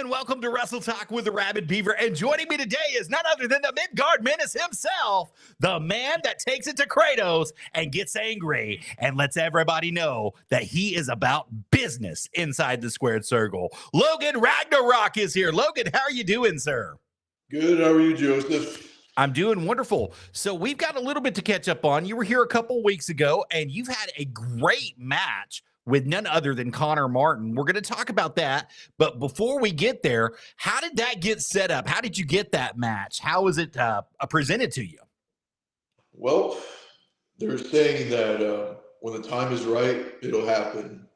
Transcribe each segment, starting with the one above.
and welcome to Wrestle Talk with Arabbidb3aver. And joining me today is none other than the Midgard Menace himself, the man that takes it to Kratos and gets angry and lets everybody know that he is about business inside the squared circle. Logan Ragnarok is here. Logan, how are you doing, sir? Good. How are you, Joseph? I'm doing wonderful. So we've got a little bit to catch up on. You were here a couple weeks ago, and you've had a great match with none other than Konnor Martin. We're going to talk about that. But before we get there, how did that get set up? How did you get that match? How was it presented to you? Well, they're saying that when the time is right, it'll happen.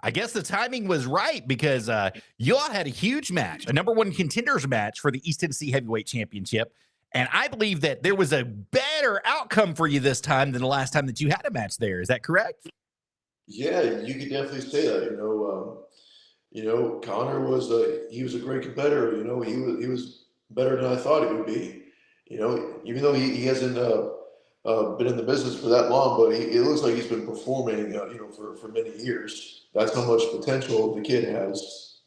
I guess the timing was right because you all had a huge match, a number one contenders match for the East Tennessee Heavyweight Championship. And I believe that there was a better outcome for you this time than the last time that you had a match there. Is that correct? Yeah, you could definitely say that. Konnor was a great competitor. He was better than I thought he would be. Even though he hasn't been in the business for that long, but it looks like he's been performing, for many years. That's how much potential the kid has.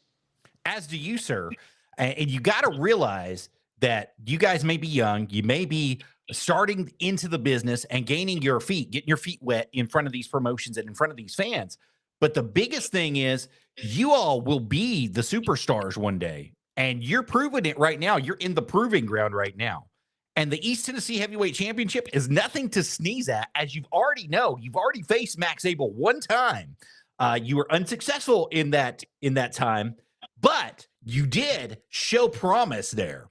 As do you, sir. And you got to realize that you guys may be young, you may be starting into the business and gaining your feet, getting your feet wet in front of these promotions and in front of these fans. But the biggest thing is you all will be the superstars one day, and you're proving it right now. You're in the proving ground right now. And the East Tennessee Heavyweight Championship is nothing to sneeze at, as you've already faced Max Abel one time. You were unsuccessful in that time, but you did show promise there.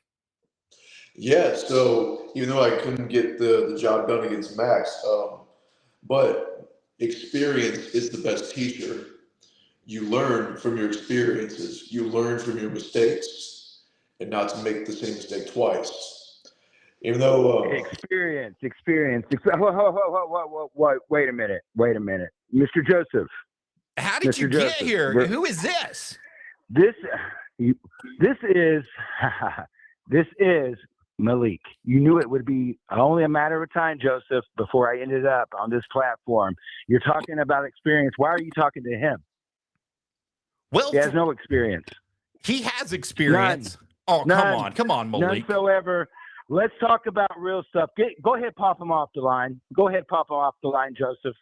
Yeah, so even though I couldn't get the job done against Max, but experience is the best teacher. You learn from your experiences. You learn from your mistakes, and not to make the same mistake twice. Even though experience. Wait a minute, Mr. Joseph. How did you get here? Who is this? This is Malik. You knew it would be only a matter of time, Joseph, before I ended up on this platform. You're talking about experience. Why are you talking to him? Well, he has no experience. He has experience. None. Come on, Malik. None whatsoever. Let's talk about real stuff. Go ahead, pop him off the line. Joseph.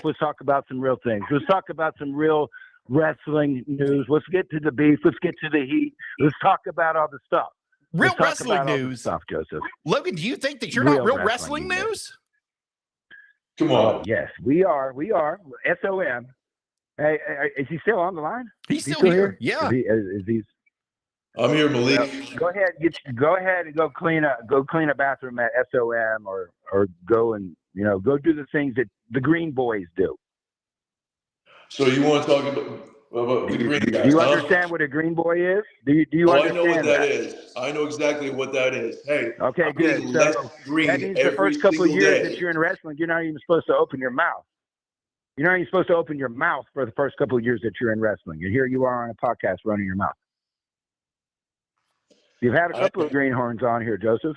Let's talk about some real things. Let's talk about some real wrestling news. Let's get to the beef. Let's get to the heat. Let's talk about all the stuff. Real wrestling news. Stuff, Joseph. Logan, do you think that you're not real wrestling news? Come on. Yes, we are. SOM. Hey, is he still on the line? He's still here. Yeah. Is he? I'm here, Malik. Go ahead and go clean a bathroom at SOM or go and go do the things that the Green Boys do. So you want to talk about the Green guys? Do you understand what a Green Boy is? Do you understand? I know what that is. I know exactly what that is. Hey, okay, good. So that means the first couple of years that you're in wrestling, you're not even supposed to open your mouth. You're not even supposed to open your mouth for the first couple of years that you're in wrestling. And here you are on a podcast running your mouth. You've had a couple of greenhorns on here, Joseph.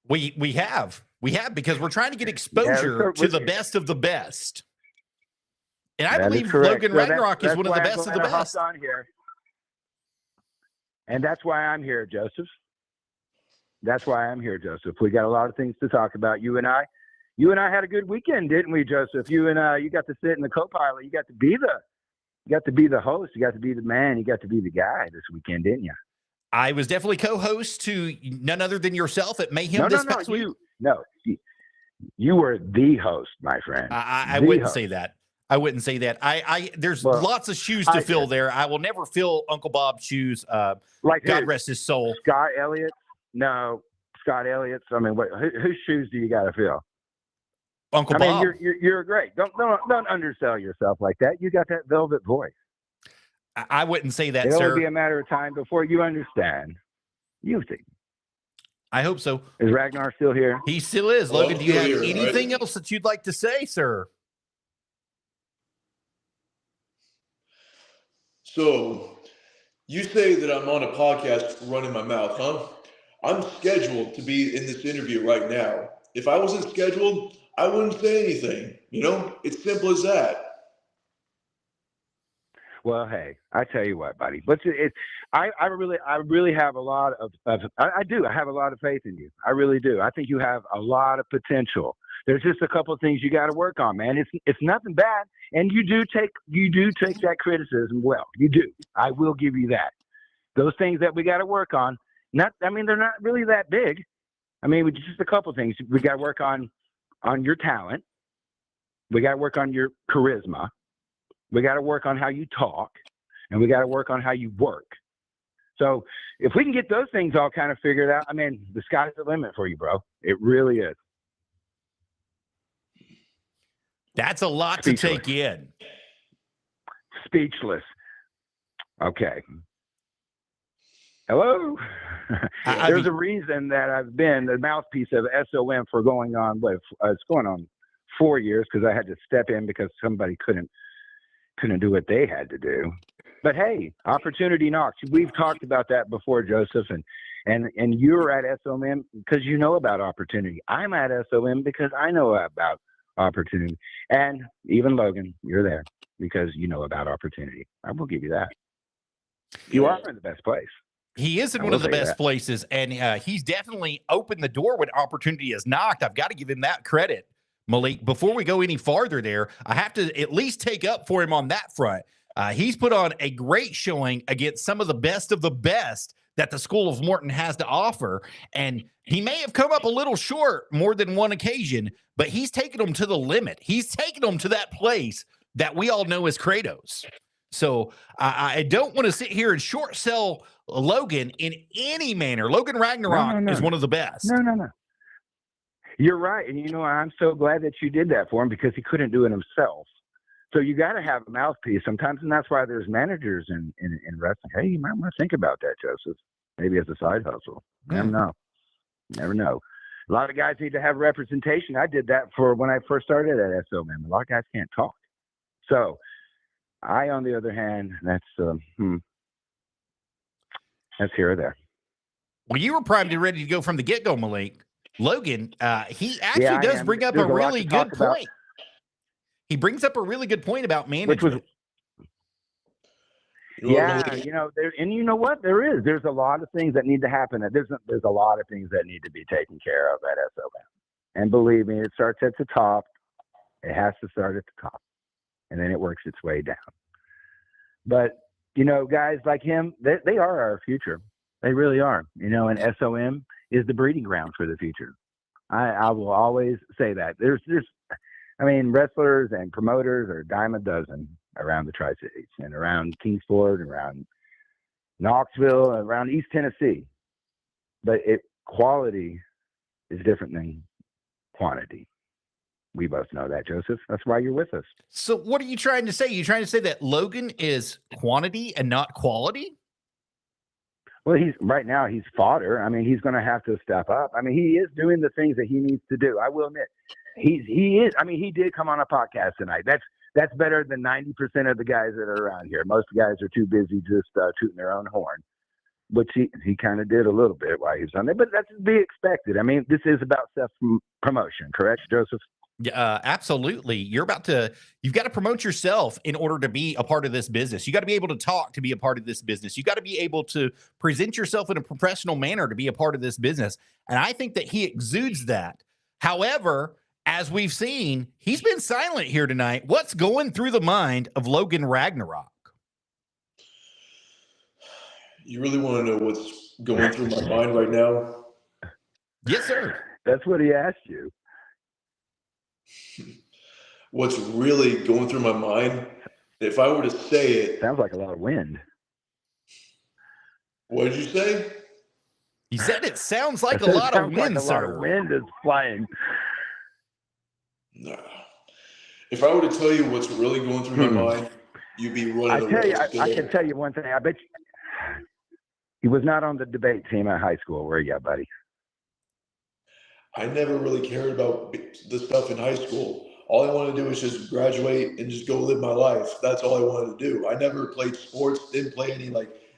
We have because we're trying to get exposure to the best of the best. And I believe Logan Ragnarok is one of the best of the best. On here. And that's why I'm here, Joseph. We got a lot of things to talk about. You and I had a good weekend, didn't we, Joseph? You got to sit in the co-pilot. You got to be the host. You got to be the man. You got to be the guy this weekend, didn't you? I was definitely co-host to none other than yourself at Mayhem this past week. You were the host, my friend. I wouldn't say that. There's lots of shoes to fill there. I will never fill Uncle Bob's shoes. Like God rest his soul. Scott Elliott? No, Scott Elliott's. I mean, whose shoes do you got to fill? Uncle Bob. I mean, you're great. Don't undersell yourself like that. You got that velvet voice. I wouldn't say that, sir. It'll be a matter of time before you understand. You think. I hope so. Is Ragnar still here? He still is. Logan, do you have anything else that you'd like to say, sir? So, you say that I'm on a podcast running my mouth, huh? I'm scheduled to be in this interview right now. If I wasn't scheduled, I wouldn't say anything. It's simple as that. Well, hey, I tell you what, buddy. But I really have a lot of I do. I have a lot of faith in you. I really do. I think you have a lot of potential. There's just a couple of things you got to work on, man. It's nothing bad, and you do take that criticism well. You do. I will give you that. Those things that we got to work on. They're not really that big. I mean, just a couple of things. We got to work on your talent. We got to work on your charisma. We got to work on how you talk, and we got to work on how you work. So if we can get those things all kind of figured out, I mean, the sky's the limit for you, bro. It really is. That's a lot to take in. Speechless. Okay. Hello. There's a reason that I've been the mouthpiece of SOM for going on. It's going on 4 years because I had to step in because somebody couldn't do what they had to do. But hey, opportunity knocks. We've talked about that before, Joseph, and you're at SOM because you know about opportunity. I'm at SOM because I know about opportunity. And even Logan, you're there because you know about opportunity. I will give you that. You are in the best place. He is in one of the best places, and he's definitely opened the door when opportunity is knocked. I've got to give him that credit. Malik, before we go any farther there, I have to at least take up for him on that front. He's put on a great showing against some of the best that the School of Morton has to offer. And he may have come up a little short more than one occasion, but he's taken them to the limit. He's taken them to that place that we all know as Kratos. So I don't want to sit here and short sell Logan in any manner. Logan Ragnarok is one of the best. No. You're right. And, I'm so glad that you did that for him because he couldn't do it himself. So you got to have a mouthpiece sometimes. And that's why there's managers in wrestling. Hey, you might want to think about that, Joseph. Maybe as a side hustle. Never know. A lot of guys need to have representation. I did that for when I first started at SOM. A lot of guys can't talk. So I, on the other hand, that's here or there. Well, you were primed and ready to go from the get-go, Malik. Logan, he actually does bring up a really good point. He brings up a really good point about management. And you know what? There's a lot of things that need to happen. There's a lot of things that need to be taken care of at SOM. And believe me, it starts at the top. It has to start at the top. And then it works its way down. But, guys like him, they are our future. They really are. And SOM is the breeding ground for the future. I will always say that. Wrestlers and promoters are a dime a dozen around the Tri-Cities and around Kingsport, around Knoxville, around East Tennessee. But quality is different than quantity. We both know that, Joseph. That's why you're with us. So what are you trying to say? You're trying to say that Logan is quantity and not quality? Well, right now he's fodder. He's going to have to step up. He is doing the things that he needs to do. I will admit, he is. He did come on a podcast tonight. That's better than 90% of the guys that are around here. Most guys are too busy just tooting their own horn. But he kind of did a little bit while he was on there. But that's to be expected. This is about self-promotion, correct, Joseph? Yeah, absolutely. You've got to promote yourself in order to be a part of this business. You got to be able to talk to be a part of this business. You got to be able to present yourself in a professional manner to be a part of this business. And I think that he exudes that. However, as we've seen, he's been silent here tonight. What's going through the mind of Logan Ragnarok? You really want to know what's going through my mind right now? Yes, sir. That's what he asked you. What's really going through my mind, if I were to say it. Sounds like a lot of wind. What did you say? He said it sounds like a lot of wind, sir. A lot of wind is flying. No. If I were to tell you what's really going through my mind, you'd be running away. I can tell you one thing. I bet you was not on the debate team at high school, were you, buddy? I never really cared about the stuff in high school. All I wanted to do was just graduate and just go live my life. That's all I wanted to do. I never played sports, didn't play any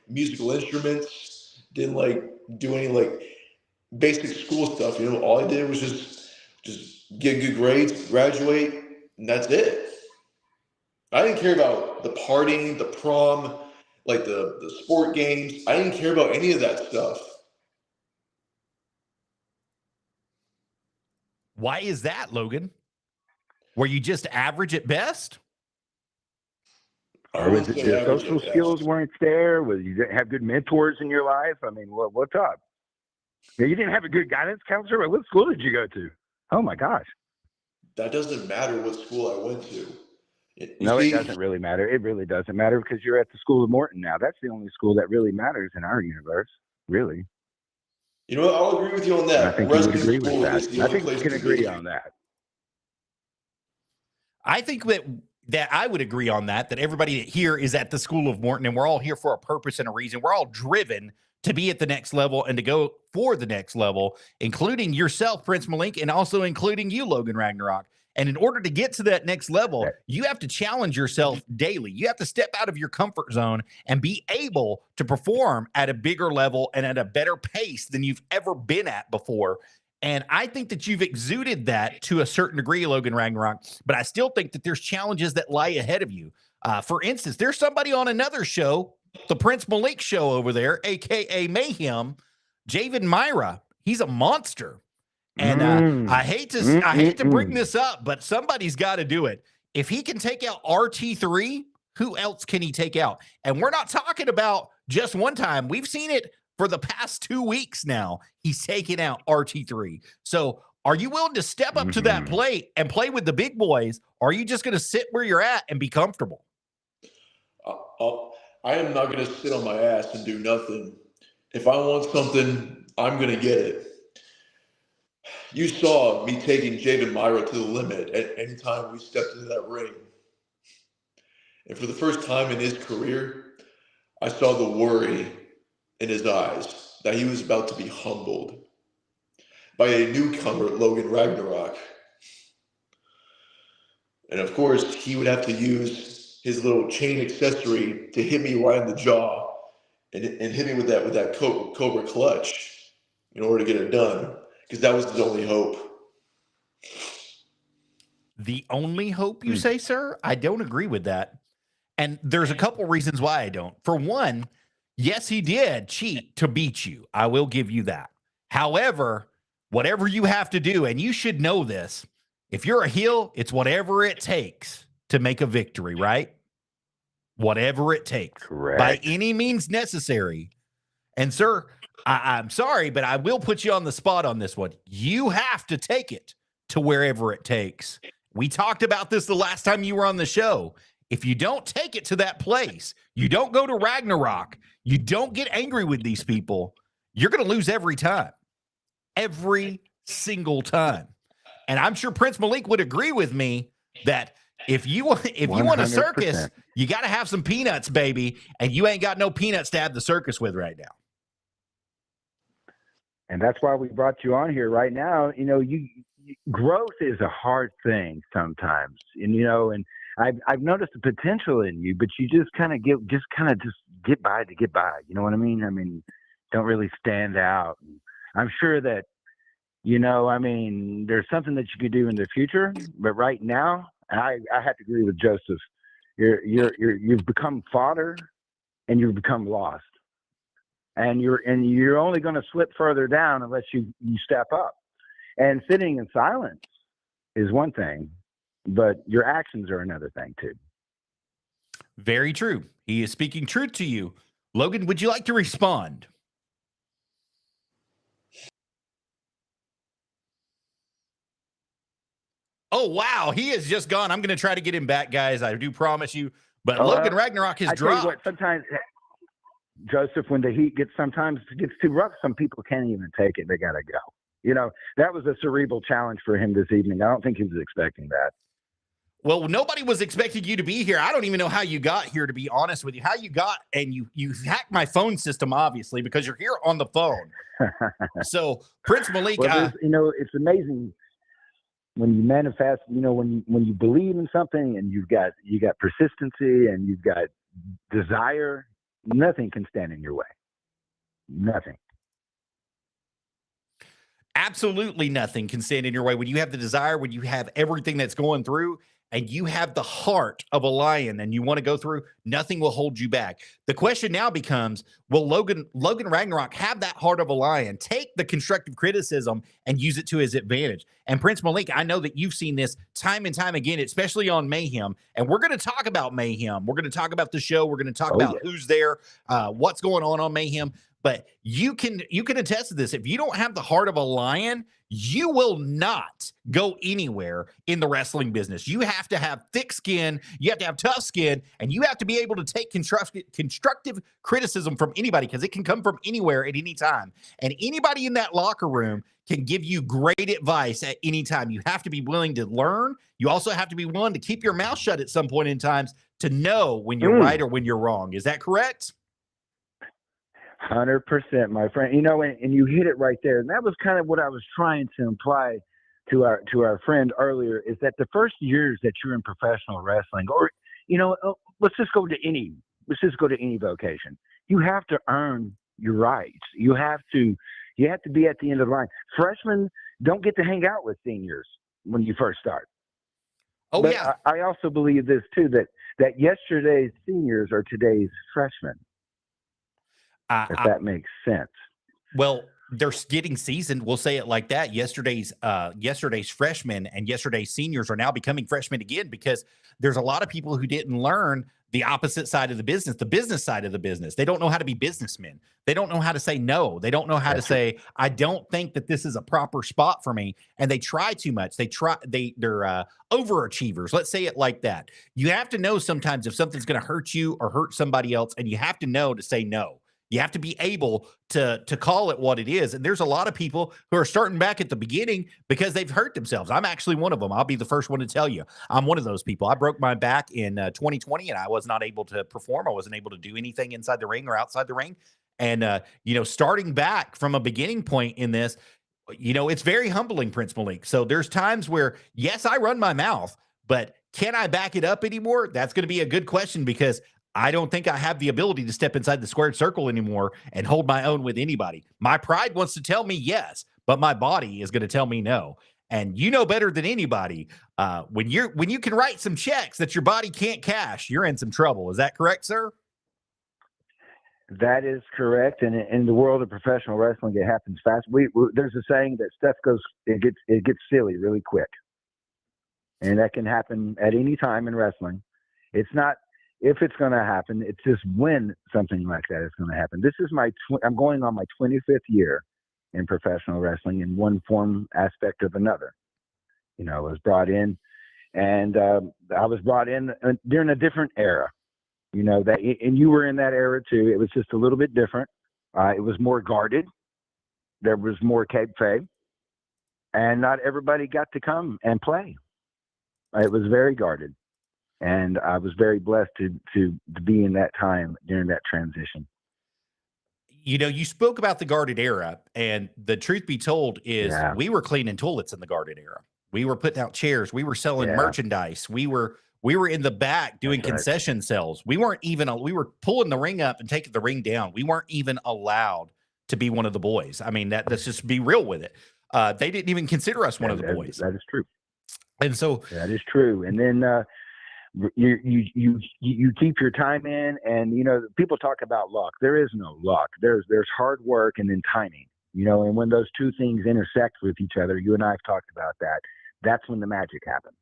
musical instruments, didn't do any basic school stuff. All I did was just get good grades, graduate, and that's it. I didn't care about the partying, the prom, like the sport games. I didn't care about any of that stuff. Why is that, Logan? Were you just average at best? Or was it the social skills weren't there? Was you didn't have good mentors in your life? I mean, what's up? Yeah, you didn't have a good guidance counselor? What school did you go to? Oh my gosh. That doesn't matter what school I went to. It doesn't really matter. It really doesn't matter because you're at the School of Morton now. That's the only school that really matters in our universe, really. You know what? I'll agree with you on that. And I think you would agree with that. I think we can agree on that. I think that I would agree on that everybody here is at the School of Morton, and we're all here for a purpose and a reason. We're all driven to be at the next level and to go for the next level, including yourself, Prince Malik, and also including you, Logan Ragnarok. And in order to get to that next level, you have to challenge yourself daily. You have to step out of your comfort zone and be able to perform at a bigger level and at a better pace than you've ever been at before. And I think that you've exuded that to a certain degree, Logan Ragnarok, but I still think that there's challenges that lie ahead of you. For instance, there's somebody on another show, the Prince Malik show over there, a.k.a. Mayhem, Javen Myra. He's a monster. And I hate to bring this up, but somebody's got to do it. If he can take out RT3, who else can he take out? And we're not talking about just one time. We've seen it for the past 2 weeks now. He's taken out RT3. So are you willing to step up to that plate and play with the big boys? Or are you just going to sit where you're at and be comfortable? I am not going to sit on my ass and do nothing. If I want something, I'm going to get it. You saw me taking Jaden Myra to the limit at any time we stepped into that ring. And for the first time in his career, I saw the worry in his eyes that he was about to be humbled by a newcomer, Logan Ragnarok. And of course, he would have to use his little chain accessory to hit me right in the jaw and hit me with that Cobra clutch in order to get it done. Because that was his only hope. The only hope, you say, sir? I don't agree with that. And there's a couple reasons why I don't. For one, yes, he did cheat to beat you. I will give you that. However, whatever you have to do, and you should know this, if you're a heel, it's whatever it takes to make a victory, right? Whatever it takes. Correct. By any means necessary. And, sir, I'm sorry, but I will put you on the spot on this one. You have to take it to wherever it takes. We talked about this the last time you were on the show. If you don't take it to that place, you don't go to Ragnarok, you don't get angry with these people, you're going to lose every time. Every single time. And I'm sure Prince Malik would agree with me that if you want a circus, you got to have some peanuts, baby, and you ain't got no peanuts to have the circus with right now. And that's why we brought you on here right now. You know, growth is a hard thing sometimes, and and I've noticed the potential in you, but you just kind of get by to get by. You know what I mean? I mean, don't really stand out. I'm sure that there's something that you could do in the future, but right now, I have to agree with Joseph. You've become fodder, and you've become lost. And you're only going to slip further down unless you step up. And sitting in silence is one thing, but your actions are another thing too. Very true. He is speaking truth to you. Logan, would you like to respond? Oh, wow. He is just gone. I'm going to try to get him back, guys. I do promise you. But Logan Ragnarok has dropped. What, sometimes, Joseph, when the heat gets too rough, some people can't even take it. They got to go. That was a cerebral challenge for him this evening. I don't think he was expecting that. Well, nobody was expecting you to be here. I don't even know how you got here, to be honest with you. How you got, and you hacked my phone system, obviously, because you're here on the phone. So, Prince Malik. Well, it's amazing when you manifest, when you believe in something and you got persistency and you've got desire, nothing can stand in your way. Nothing. Absolutely nothing can stand in your way when you have the desire, when you have everything that's going through. and you have the heart of a lion and you want to go through, nothing will hold you back. The question now becomes, will Logan Ragnarok have that heart of a lion, take the constructive criticism and use it to his advantage? And Prince Malik, I know that you've seen this time and time again, especially on Mayhem. And we're going to talk about Mayhem. We're going to talk about the show. We're going to talk about who's there, what's going on Mayhem. But you can attest to this. If you don't have the heart of a lion, you will not go anywhere in the wrestling business. You have to have thick skin, you have to have tough skin, and you have to be able to take constructive criticism from anybody, because it can come from anywhere at any time. And anybody in that locker room can give you great advice at any time. You have to be willing to learn. You also have to be willing to keep your mouth shut at some point in times to know when you're right or when you're wrong. Is that correct? 100%, my friend. You know, and you hit it right there. And that was kind of what I was trying to imply to our friend earlier, is that the first years that you're in professional wrestling, or, you know, let's just go to any vocation. You have to earn your rights. You have to be at the end of the line. Freshmen don't get to hang out with seniors when you first start. Oh, but yeah. I also believe this too, that yesterday's seniors are today's freshmen. If that makes sense. Well, they're getting seasoned. We'll say it like that. Yesterday's freshmen and yesterday's seniors are now becoming freshmen again, because there's a lot of people who didn't learn the opposite side of the business side of the business. They don't know how to be businessmen. They don't know how to say no. They don't know how to say, I don't think that this is a proper spot for me. And they try too much. They're overachievers. Let's say it like that. You have to know sometimes if something's going to hurt you or hurt somebody else, and you have to know to say no. You have to be able to call it what it is. And there's a lot of people who are starting back at the beginning because they've hurt themselves. I'm actually one of them. I'll be the first one to tell you. I'm one of those people. I broke my back in 2020, and I was not able to perform. I wasn't able to do anything inside the ring or outside the ring. And, starting back from a beginning point in this, it's very humbling, Prince Malik. So there's times where, yes, I run my mouth, but can I back it up anymore? That's going to be a good question, because I don't think I have the ability to step inside the squared circle anymore and hold my own with anybody. My pride wants to tell me yes, but my body is going to tell me no. And you know better than anybody, when you can write some checks that your body can't cash, you're in some trouble. Is that correct, sir? That is correct. And in the world of professional wrestling, it happens fast. There's a saying that stuff gets silly really quick. And that can happen at any time in wrestling. It's not if it's going to happen, it's just when something like that is going to happen. This is I'm going on my 25th year in professional wrestling in one form aspect of another. I was brought in, and I was brought in during a different era, and you were in that era too. It was just a little bit different. It was more guarded. There was more kayfabe, and not everybody got to come and play. It was very guarded. And I was very blessed to be in that time during that transition. You spoke about the guarded era, and the truth be told is we were cleaning toilets in the guarded era. We were putting out chairs. We were selling merchandise. We were in the back doing concession sales. We were pulling the ring up and taking the ring down. We weren't even allowed to be one of the boys. I mean, let's just be real with it. They didn't even consider us one of the boys. That is true. And so that is true. And then, you keep your time in, and people talk about luck. There is no luck. There's hard work and then timing. And when those two things intersect with each other, you and I have talked about that. That's when the magic happens.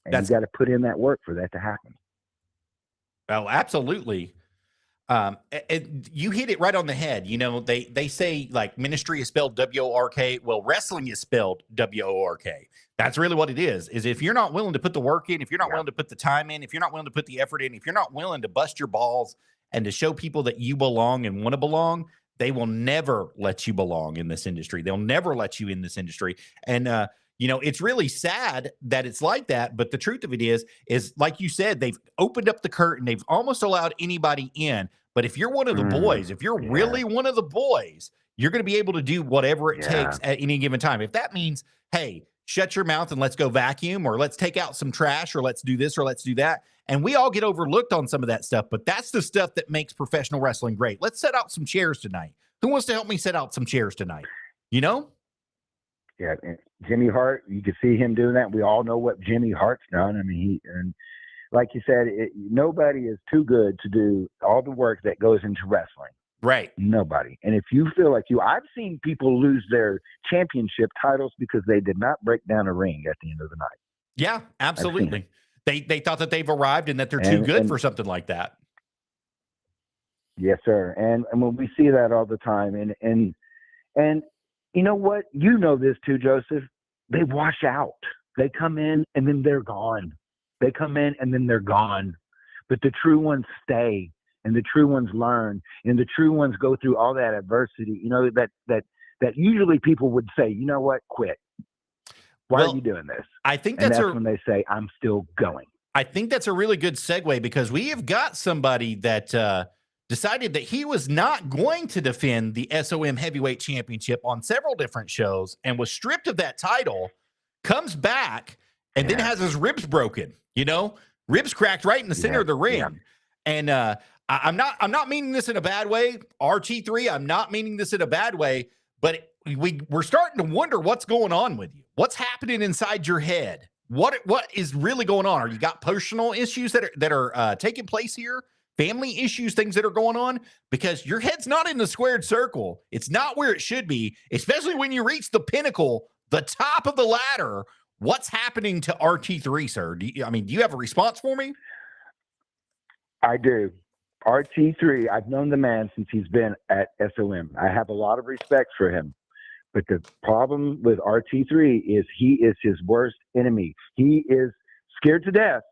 And you got to put in that work for that to happen. Oh, absolutely. You hit it right on the head. They say like ministry is spelled W-O-R-K. Well, wrestling is spelled W-O-R-K. That's really what it is if you're not willing to put the work in, if you're not willing to put the time in, if you're not willing to put the effort in, if you're not willing to bust your balls and to show people that you belong and want to belong, they will never let you belong in this industry. They'll never let you in this industry. And, it's really sad that it's like that. But the truth of it is like you said, they've opened up the curtain. They've almost allowed anybody in. But if you're one of the boys, if you're really one of the boys, you're going to be able to do whatever it takes at any given time. If that means, hey, shut your mouth and let's go vacuum, or let's take out some trash, or let's do this, or let's do that. And we all get overlooked on some of that stuff, but that's the stuff that makes professional wrestling great. Let's set out some chairs tonight. Who wants to help me set out some chairs tonight? Yeah. Jimmy Hart, you could see him doing that. We all know what Jimmy Hart's done. I mean, and like you said, nobody is too good to do all the work that goes into wrestling. Right. Nobody. And if you feel like I've seen people lose their championship titles because they did not break down a ring at the end of the night. Yeah, absolutely. They thought that they've arrived and that they're too good for something like that. Yes, sir. And when we see that all the time, and you know what? You know this too, Joseph. They wash out. They come in and then they're gone. They come in and then they're gone. But the true ones stay, and the true ones learn, and the true ones go through all that adversity. You know, that usually people would say, you know what, quit. Why are you doing this? I think that's when they say, I'm still going. I think that's a really good segue, because we have got somebody that decided that he was not going to defend the SOM Heavyweight Championship on several different shows and was stripped of that title, comes back, and then has his ribs broken, ribs cracked right in the center of the ring. Yeah. And I'm not meaning this in a bad way, RT3. I'm not meaning this in a bad way, but we're starting to wonder what's going on with you. What's happening inside your head? What is really going on? Are you got personal issues that are taking place here? Family issues, things that are going on? Because your head's not in the squared circle. It's not where it should be, especially when you reach the pinnacle, the top of the ladder. What's happening to RT3, sir? Do you have a response for me? I do. RT3, I've known the man since he's been at SOM. I have a lot of respect for him. But the problem with RT3 is he is his worst enemy. He is scared to death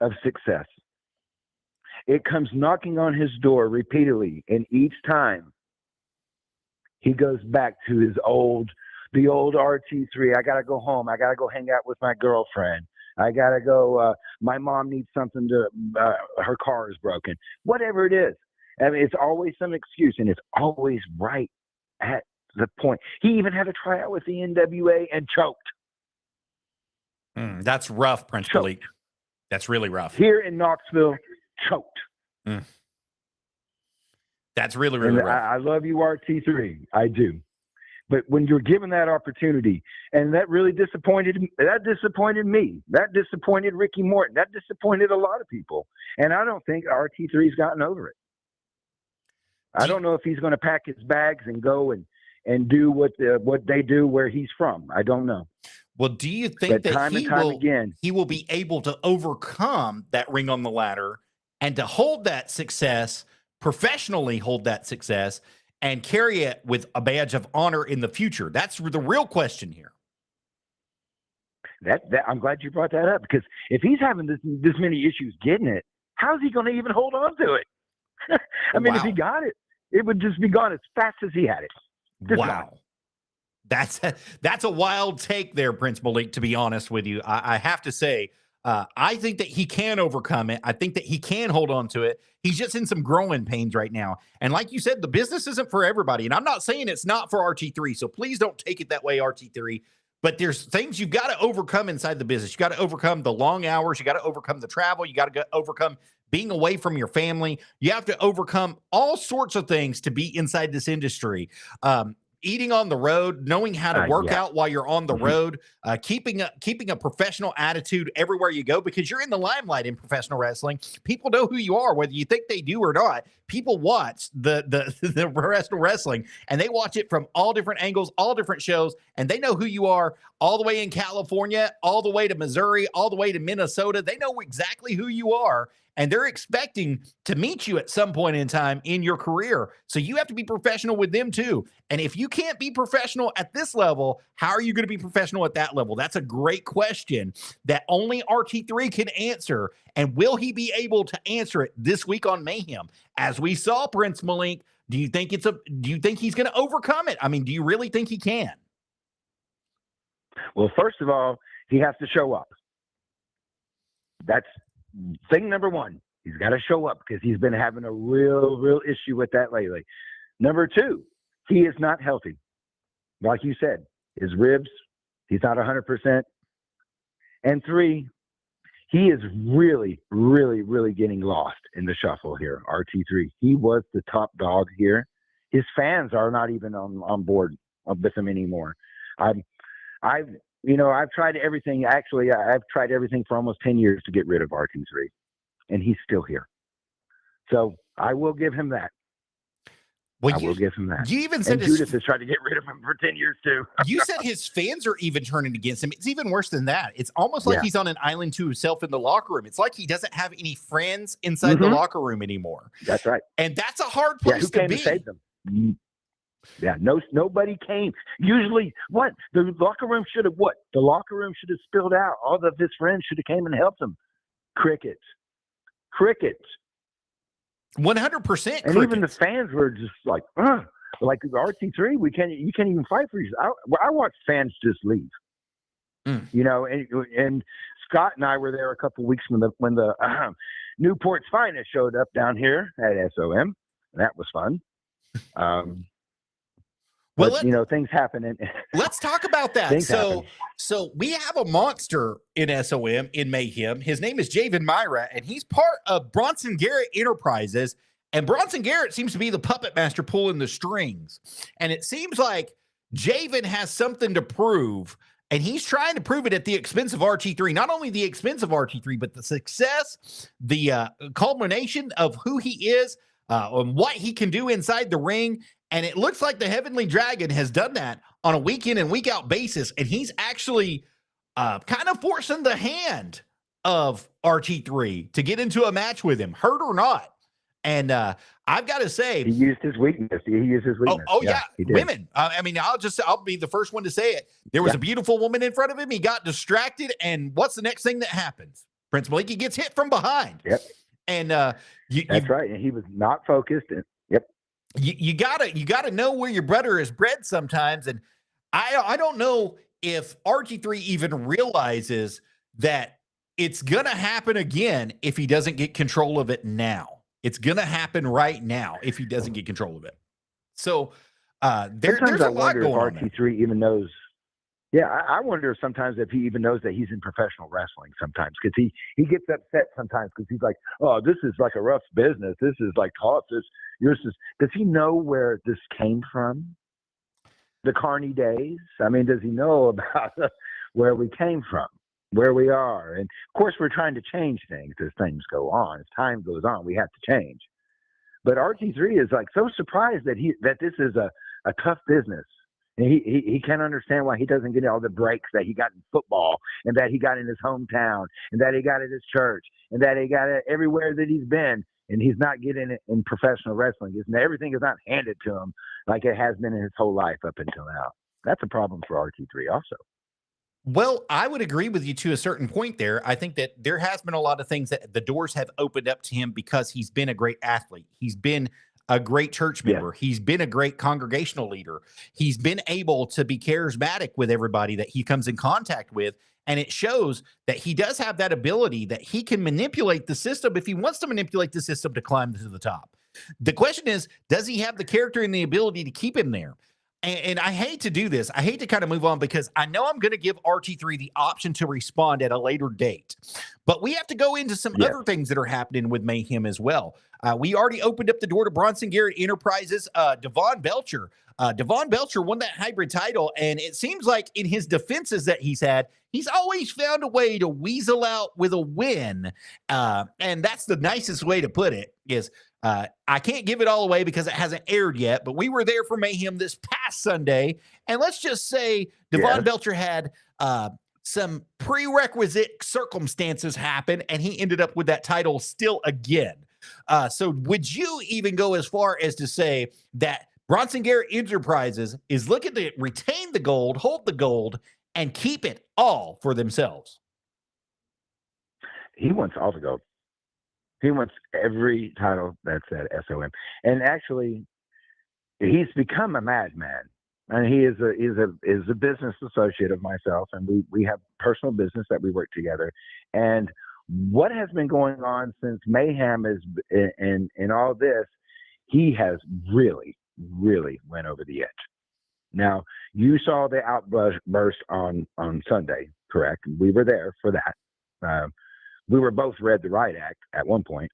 of success. It comes knocking on his door repeatedly, and each time he goes back to the old RT3. I got to go home. I got to go hang out with my girlfriend. I got to go. My mom needs something her car is broken. Whatever it is. I mean, it's always some excuse, and it's always right at the point. He even had a tryout with the NWA and choked. That's rough, Prince Malik. That's really rough. Here in Knoxville, choked. That's really, really rough. I love you, RT3. I do. But when you're given that opportunity, and that really disappointed me, that disappointed Ricky Morton, that disappointed a lot of people. And I don't think RT3's gotten over it. I don't know if he's going to pack his bags and go and do what they do where he's from. I don't know. Well, do you think that he will be able to overcome that ring on the ladder and to hold that success, professionally hold that success, and carry it with a badge of honor in the future? That's the real question here. That I'm glad you brought that up, because if he's having this many issues getting it, how's he going to even hold on to it? I mean, if he got it, it would just be gone as fast as he had it. Just wow. Gone. That's a wild take there, Prince Malik, to be honest with you. I have to say, I think that he can overcome it. I think that he can hold on to it. He's just in some growing pains right now. And like you said, the business isn't for everybody. And I'm not saying it's not for RT3. So please don't take it that way, RT3. But there's things you've got to overcome inside the business. You got to overcome the long hours. You got to overcome the travel. You got to overcome being away from your family. You have to overcome all sorts of things to be inside this industry. Eating on the road, knowing how to work out while you're on the road, keeping a professional attitude everywhere you go, because you're in the limelight in professional wrestling. People know who you are, whether you think they do or not. People watch the professional wrestling, and they watch it from all different angles, all different shows, and they know who you are all the way in California, all the way to Missouri, all the way to Minnesota. They know exactly who you are, and they're expecting to meet you at some point in time in your career. So you have to be professional with them too. And if you can't be professional at this level, how are you going to be professional at that level? That's a great question that only RT3 can answer. And will he be able to answer it this week on Mayhem? As we saw, Prince Malik, do you think he's going to overcome it? I mean, do you really think he can? Well, first of all, he has to show up. That's thing number one. He's got to show up, because he's been having a real issue with that lately. Number two, he is not healthy. Like you said, his ribs, he's not 100%. And three, he is really getting lost in the shuffle here, RT3. He was the top dog here. His fans are not even on board with him anymore. I've tried everything. Actually, I've tried everything for almost 10 years to get rid of RT3, and he's still here. So I will give him that. Well, I will give him that. You even said Judith has tried to get rid of him for 10 years too. You said his fans are even turning against him. It's even worse than that. It's almost like he's on an island to himself in the locker room. It's like he doesn't have any friends inside the locker room anymore. That's right. And that's a hard place who to came be. To save them? Yeah, nobody came. Usually, the locker room should have The locker room should have spilled out. All of his friends should have came and helped him. Crickets. 100%. And even the fans were just like RT3, you can't even fight for yourself. I watched fans just leave. And Scott and I were there a couple of weeks when the Newport's Finest showed up down here at SOM. That was fun. Things happen. Let's talk about that. So we have a monster in SOM in Mayhem. His name is Javen Myra, and he's part of Bronson Garrett Enterprises. And Bronson Garrett seems to be the puppet master pulling the strings. And it seems like Javen has something to prove, and he's trying to prove it at the expense of RT3. Not only the expense of RT3, but the success, the culmination of who he is, and what he can do inside the ring. And it looks like the Heavenly Dragon has done that on a week in and week out basis. And he's actually kind of forcing the hand of RT3 to get into a match with him, hurt or not. And I've got to say, he used his weakness. Oh yeah. Women. I'll be the first one to say it. There was a beautiful woman in front of him. He got distracted. And what's the next thing that happens? Prince Maliki gets hit from behind. Yep. And that's right. And he was not focused. And you gotta know where your brother is bred sometimes. And I don't know if RT3 even realizes that it's gonna happen again if he doesn't get control of it now. It's gonna happen right now if he doesn't get control of it. So there's a lot going on. RT3 even knows. Yeah, I wonder sometimes if he even knows that he's in professional wrestling sometimes, because he gets upset sometimes because he's like, oh, this is like a rough business. This is like tough. Does he know where this came from? The Carney days? I mean, does he know about where we came from, where we are? And of course, we're trying to change things as things go on. As time goes on, we have to change. But RT3 is like so surprised that this is a tough business. And he can't understand why he doesn't get all the breaks that he got in football, and that he got in his hometown, and that he got at his church, and that he got it everywhere that he's been, and he's not getting it in professional wrestling. Everything is not handed to him like it has been in his whole life up until now. That's a problem for RT3 also. Well, I would agree with you to a certain point there. I think that there has been a lot of things that the doors have opened up to him because he's been a great athlete. He's been a great church member. Yeah. He's been a great congregational leader. He's been able to be charismatic with everybody that he comes in contact with. And it shows that he does have that ability that he can manipulate the system if he wants to manipulate the system to climb to the top. The question is, does he have the character and the ability to keep him there? And I hate to do this. I hate to kind of move on because I know I'm going to give RT3 the option to respond at a later date. But we have to go into some other things that are happening with Mayhem as well. We already opened up the door to Bronson Garrett Enterprises. Devon Belcher. Devon Belcher won that hybrid title, and it seems like in his defenses that he's had, he's always found a way to weasel out with a win. And that's the nicest way to put it is, I can't give it all away because it hasn't aired yet, but we were there for Mayhem this past Sunday. And let's just say Devon Belcher had some prerequisite circumstances happen, and he ended up with that title still again. So would you even go as far as to say that Bronson Garrett Enterprises is looking to retain the gold, hold the gold, and keep it all for themselves? He wants all the gold. He wants every title that's at SOM. And actually, he's become a madman. And he is a business associate of myself, and we have personal business that we work together. And what has been going on since Mayhem is in all this, he has really went over the edge. Now, you saw the outburst on Sunday, correct? We were there for that. We were both read the riot act at one point.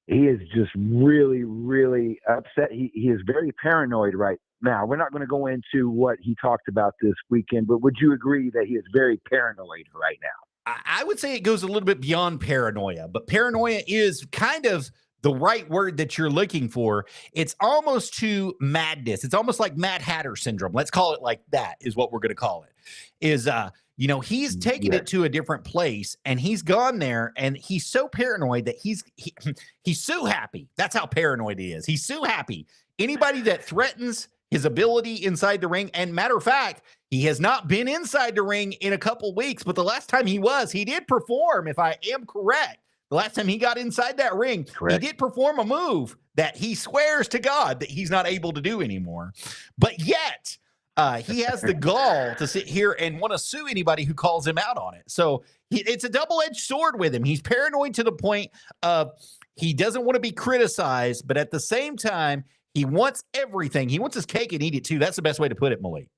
He is just really upset. He is very paranoid right Now, we're not going to go into what he talked about this weekend, but would you agree that he is very paranoid right now? I would say it goes a little bit beyond paranoia, but paranoia is kind of the right word that you're looking for. It's almost to madness. It's almost like Mad Hatter syndrome. Let's call it like that, is what we're going to call it. Is, he's taken it to a different place, and he's gone there, and he's so paranoid that he's so happy. That's how paranoid he is. He's so happy. Anybody that threatens his ability inside the ring, and matter of fact, he has not been inside the ring in a couple weeks, but the last time he did perform, if I am correct. The last time he got inside that ring, Correct. He did perform a move that he swears to God that he's not able to do anymore. But yet, he has the gall to sit here and want to sue anybody who calls him out on it. So it's a double-edged sword with him. He's paranoid to the point of he doesn't want to be criticized, but at the same time, he wants everything. He wants his cake and eat it too. That's the best way to put it, Malik.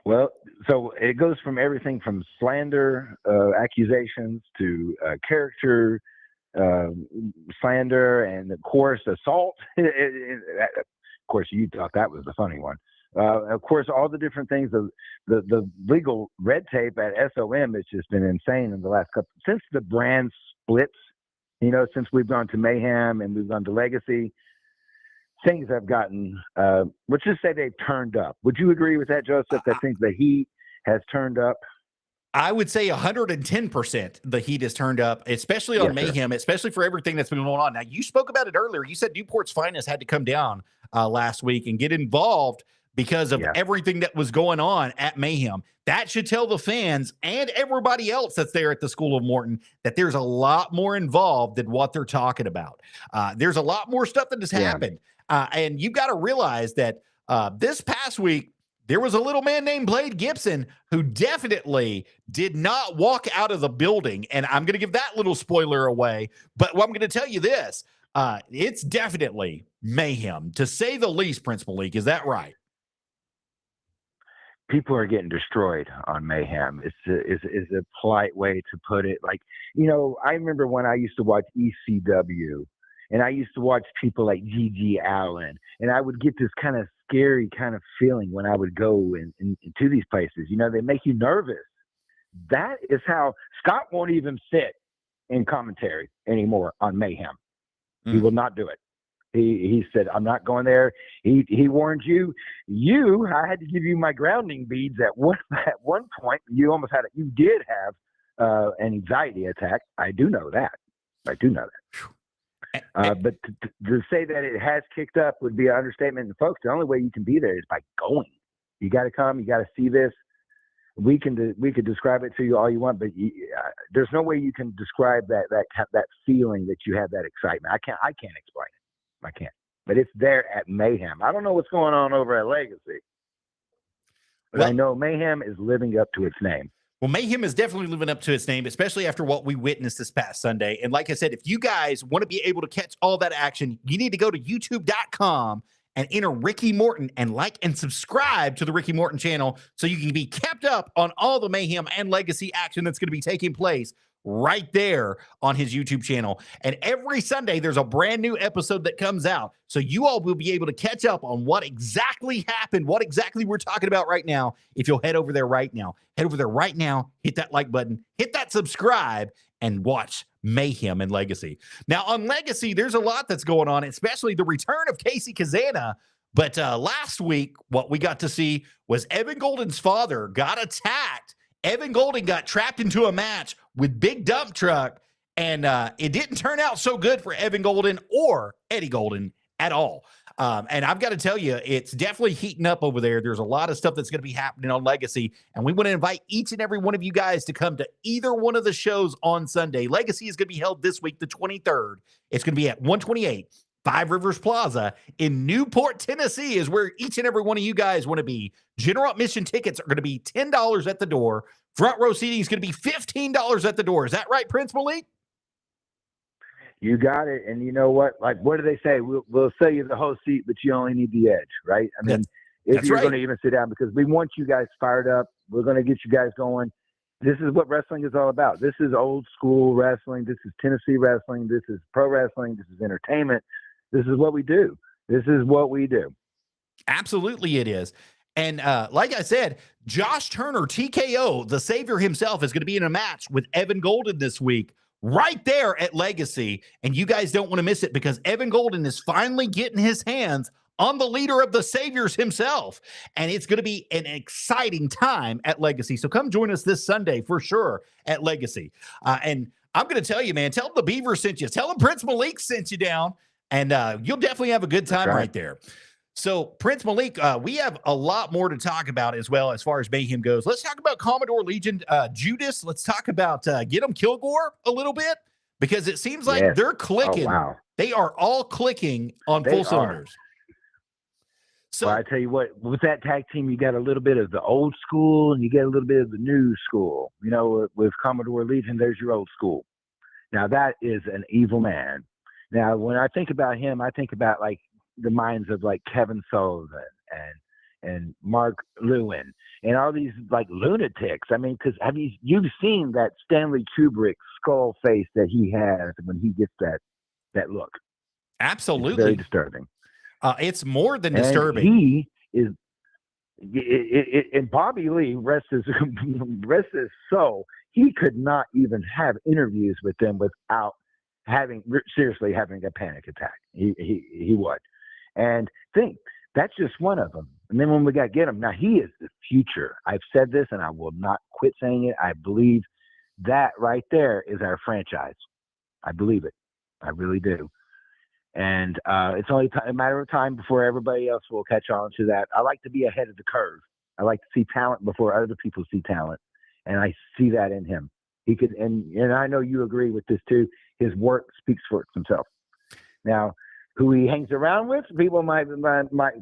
Well, so it goes from everything from slander, accusations to character slander, and of course assault. Of course, you thought that was the funny one. Of course, all the different things. The legal red tape at SOM has just been insane in the last couple since the brand splits. Since we've gone to Mayhem and we've gone to Legacy. Things have gotten, let's just say they've turned up. Would you agree with that, Joseph, that things the heat has turned up? I would say 110% the heat has turned up, especially on Mayhem, especially for everything that's been going on. Now, you spoke about it earlier. You said Newport's Finest had to come down last week and get involved because of everything that was going on at Mayhem. That should tell the fans and everybody else that's there at the School of Morton that there's a lot more involved than what they're talking about. There's a lot more stuff that has happened. And you've got to realize that this past week, there was a little man named Blade Gibson who definitely did not walk out of the building. And I'm going to give that little spoiler away. But I'm going to tell you this. It's definitely mayhem, to say the least, Prince Malik. Is that right? People are getting destroyed on Mayhem. It's a polite way to put it. Like, I remember when I used to watch ECW. And I used to watch people like G.G. Allen, and I would get this kind of scary kind of feeling when I would go into these places. They make you nervous. That is how Scott won't even sit in commentary anymore on Mayhem. He will not do it. He said, "I'm not going there." He warned you. I had to give you my grounding beads at one point. You did have an anxiety attack. I do know that. But to say that it has kicked up would be an understatement. And folks, the only way you can be there is by going. You got to come. You got to see this. We could describe it to you all you want, but there's no way you can describe that feeling that you have, that excitement. I can't explain it. I can't. But it's there at Mayhem. I don't know what's going on over at Legacy, but I know Mayhem is living up to its name. Well, Mayhem is definitely living up to its name, especially after what we witnessed this past Sunday. And like I said, if you guys want to be able to catch all that action, you need to go to youtube.com and enter Ricky Morton and like and subscribe to the Ricky Morton channel so you can be kept up on all the Mayhem and Legacy action that's going to be taking place right there on his YouTube channel. And every Sunday, there's a brand new episode that comes out. So you all will be able to catch up on what exactly happened, what exactly we're talking about right now. If you'll head over there right now, hit that like button, hit that subscribe, and watch Mayhem and Legacy. Now on Legacy, there's a lot that's going on, especially the return of Casey Kazana. But last week, what we got to see was Evan Golden's father got attacked. Evan Golden got trapped into a match with Big Dump Truck, and it didn't turn out so good for Evan Golden or Eddie Golden at all. And I've got to tell you, it's definitely heating up over there. There's a lot of stuff that's going to be happening on Legacy, and we want to invite each and every one of you guys to come to either one of the shows on Sunday. Legacy is going to be held this week, the 23rd. It's going to be at 128 Five Rivers Plaza in Newport, Tennessee, is where each and every one of you guys want to be. General admission tickets are going to be $10 at the door. Front row seating is going to be $15 at the door. Is that right, Prince Malik? You got it. And you know what? Like, what do they say? We'll sell you the whole seat, but you only need the edge, right? I mean, if you're going to even sit down, because we want you guys fired up. We're going to get you guys going. This is what wrestling is all about. This is old school wrestling. This is Tennessee wrestling. This is pro wrestling. This is entertainment. This is what we do. Absolutely it is. And like I said, Josh Turner, TKO, the Savior himself, is going to be in a match with Evan Golden this week, right there at Legacy. And you guys don't want to miss it because Evan Golden is finally getting his hands on the leader of the Saviors himself. And it's going to be an exciting time at Legacy. So come join us this Sunday for sure at Legacy. And I'm going to tell you, man, tell them the Beaver sent you. Tell them Prince Malik sent you down. And you'll definitely have a good time right there. So, Prince Malik, we have a lot more to talk about as well as far as Mayhem goes. Let's talk about Commodore Legion Judas. Let's talk about Get 'em Kilgore a little bit because it seems like they're clicking. Oh, wow. They are all clicking on full cylinders. So, well, I tell you what, with that tag team, you got a little bit of the old school and you get a little bit of the new school. You know, with Commodore Legion, there's your old school. Now, that is an evil man. Now, when I think about him, I think about like the minds of like Kevin Sullivan and Mark Lewin and all these like lunatics. I mean, because you've seen that Stanley Kubrick skull face that he has when he gets that look. Absolutely, it's very disturbing. It's more than disturbing. He is, and Bobby Lee, rest his soul, he could not even have interviews with them without seriously having a panic attack. He would. And think that's just one of them. And then when we got Get 'em, now he is the future. I've said this and I will not quit saying it. I believe that right there is our franchise. I believe it. I really do. And it's only a matter of time before everybody else will catch on to that. I like to be ahead of the curve. I like to see talent before other people see talent. And I see that in him. He could, and I know you agree with this too. His work speaks for himself. Now, who he hangs around with, people might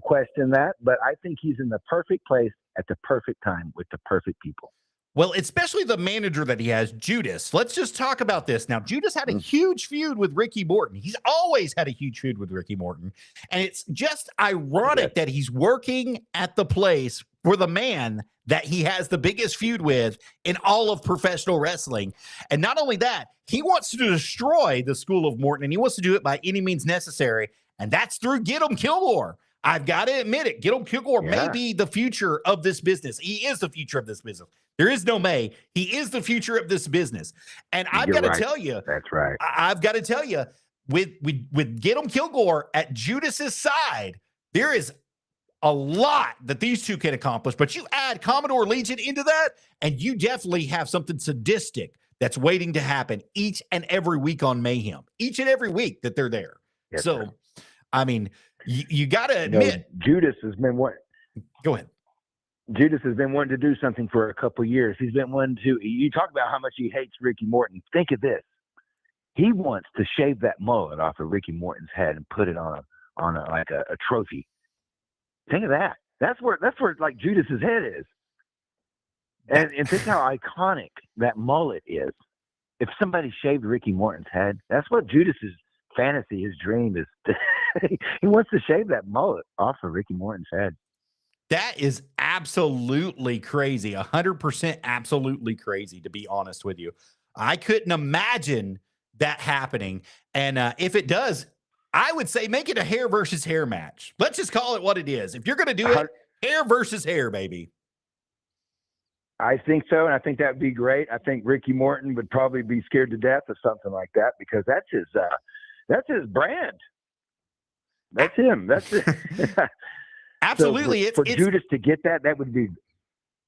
question that, but I think he's in the perfect place at the perfect time with the perfect people. Well, especially the manager that he has, Judas. Let's just talk about this. Now, Judas had a huge feud with Ricky Morton. He's always had a huge feud with Ricky Morton. And it's just ironic that he's working at the place for the man that he has the biggest feud with in all of professional wrestling. And not only that, he wants to destroy the School of Morton, and he wants to do it by any means necessary. And that's through Get 'em Kilgore. I've got to admit it. Get 'em Kilgore may be the future of this business. He is the future of this business. There is no may. He is the future of this business. And I've got to tell you, that's right. I've got to tell you, with Get 'em Kilgore at Judas's side, there is a lot that these two can accomplish. But you add Commodore Legion into that, and you definitely have something sadistic that's waiting to happen each and every week on Mayhem. Each and every week that they're there. Yes, so, sir. I mean, you got to admit, Judas has been what? Go ahead. Judas has been wanting to do something for a couple of years. He's been wanting to. You talk about how much he hates Ricky Morton. Think of this: he wants to shave that mullet off of Ricky Morton's head and put it on a trophy. Think of that. That's where like Judas's head is. And think how iconic that mullet is. If somebody shaved Ricky Morton's head, that's what Judas's fantasy, his dream is. He wants to shave that mullet off of Ricky Morton's head. That is absolutely crazy. 100% absolutely crazy, to be honest with you. I couldn't imagine that happening. And if it does, I would say make it a hair versus hair match. Let's just call it what it is. If you're going to do it, hair versus hair, baby. I think so, and I think that would be great. I think Ricky Morton would probably be scared to death of something like that because that's his brand. That's him. That's it. Absolutely. So for Judas to get that would be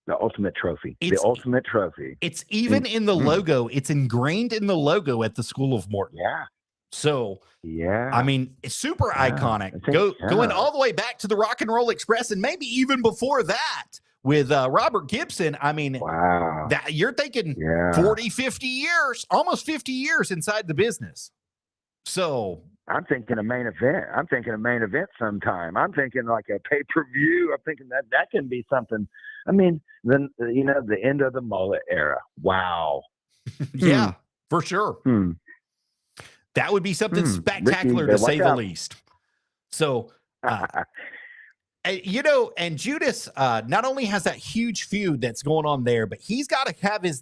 the ultimate trophy. The ultimate trophy. It's even in the logo. It's ingrained in the logo at the School of Morton. Yeah. So, I mean, it's super iconic. Going all the way back to the Rock and Roll Express and maybe even before that with Robert Gibson. I mean, that you're thinking 40, 50 years, almost 50 years inside the business. So I'm thinking a main event sometime. I'm thinking like a pay-per-view. I'm thinking that can be something. I mean, then, the end of the mullet era. Wow. Yeah, for sure. That would be something spectacular to say the least. So, and Judas not only has that huge feud that's going on there, but he's got to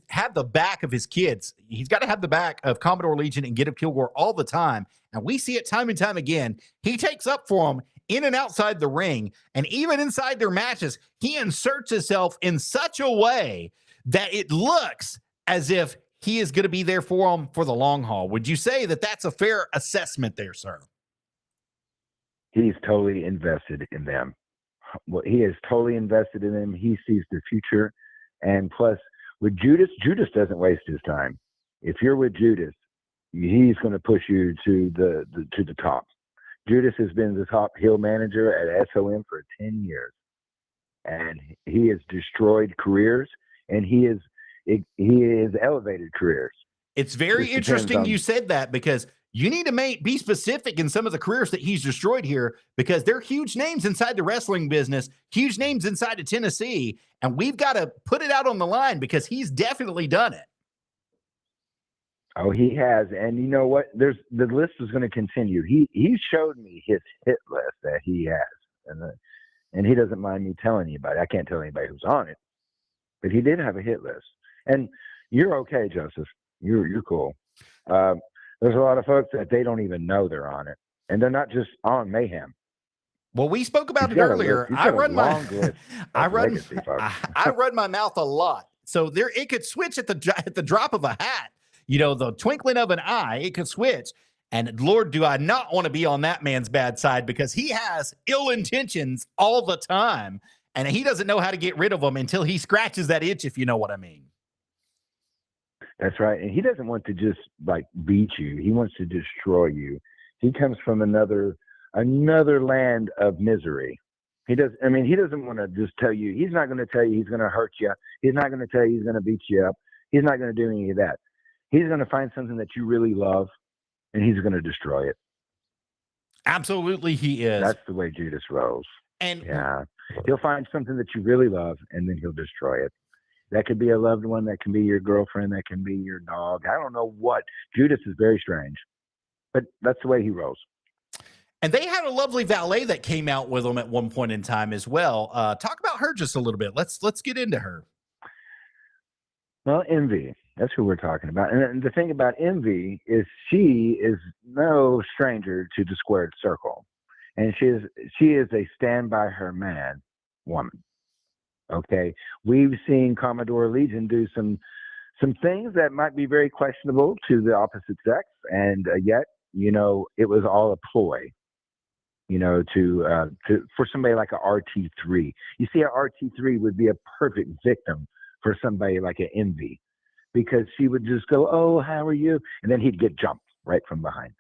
have the back of his kids. He's got to have the back of Commodore Legion and Get 'em Kilgore all the time. And we see it time and time again. He takes up for them in and outside the ring, and even inside their matches, he inserts himself in such a way that it looks as if he is going to be there for them for the long haul. Would you say that that's a fair assessment there, sir? He's totally invested in them. Well, he is totally invested in them. He sees the future. And plus, with Judas doesn't waste his time. If you're with Judas, he's going to push you to the top. Judas has been the top heel manager at SOM for 10 years. And he has destroyed careers, and he has elevated careers. It's very interesting you said that, because you need to be specific in some of the careers that he's destroyed here, because they're huge names inside the wrestling business, huge names inside of Tennessee, and we've got to put it out on the line because he's definitely done it. Oh, he has. And you know what? The list is going to continue. He showed me his hit list that he has. And he doesn't mind me telling anybody. I can't tell anybody who's on it. But he did have a hit list. And you're okay, Joseph. You're cool. There's a lot of folks that they don't even know they're on it. And they're not just on Mayhem. Well, we spoke about it earlier. I run my mouth a lot. So it could switch at the drop of a hat. You know, the twinkling of an eye, it could switch. And Lord, do I not want to be on that man's bad side, because he has ill intentions all the time. And he doesn't know how to get rid of them until he scratches that itch, if you know what I mean. That's right. And he doesn't want to just like beat you. He wants to destroy you. He comes from another land of misery. He doesn't want to just tell you. He's not going to tell you he's going to hurt you. He's not going to tell you he's going to beat you up. He's not going to do any of that. He's going to find something that you really love, and he's going to destroy it. Absolutely, he is. That's the way Judas rolls. And yeah, he'll find something that you really love, and then he'll destroy it. That could be a loved one. That can be your girlfriend. That can be your dog. I don't know what. Judas is very strange, but that's the way he rolls. And they had a lovely valet that came out with them at one point in time as well. Talk about her just a little bit. Let's get into her. Well, Envy. That's who we're talking about. And the thing about Envy is she is no stranger to the squared circle. And she is a stand by her man woman. Okay. We've seen Commodore Legion do some things that might be very questionable to the opposite sex. And yet, you know, it was all a ploy, you know, for somebody like a RT3. You see, a RT3 would be a perfect victim for somebody like an Envy, because she would just go, "Oh, how are you?" And then he'd get jumped right from behind.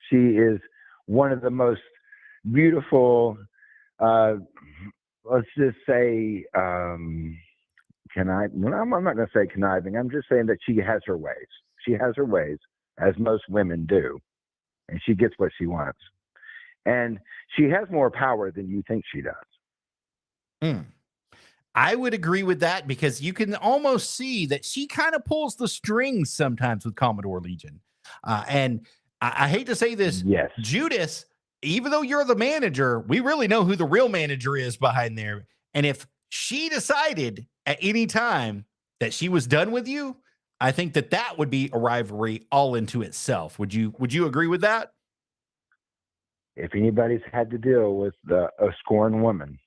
She is one of the most beautiful, let's just say, I'm not going to say conniving. I'm just saying that she has her ways. She has her ways, as most women do, and she gets what she wants. And she has more power than you think she does. I would agree with that, because you can almost see that she kind of pulls the strings sometimes with Commodore Legion. And I hate to say this, yes, Judas, even though you're the manager, we really know who the real manager is behind there. And if she decided at any time that she was done with you, I think that would be a rivalry all into itself. Would you agree with that? If anybody's had to deal with a scorned woman,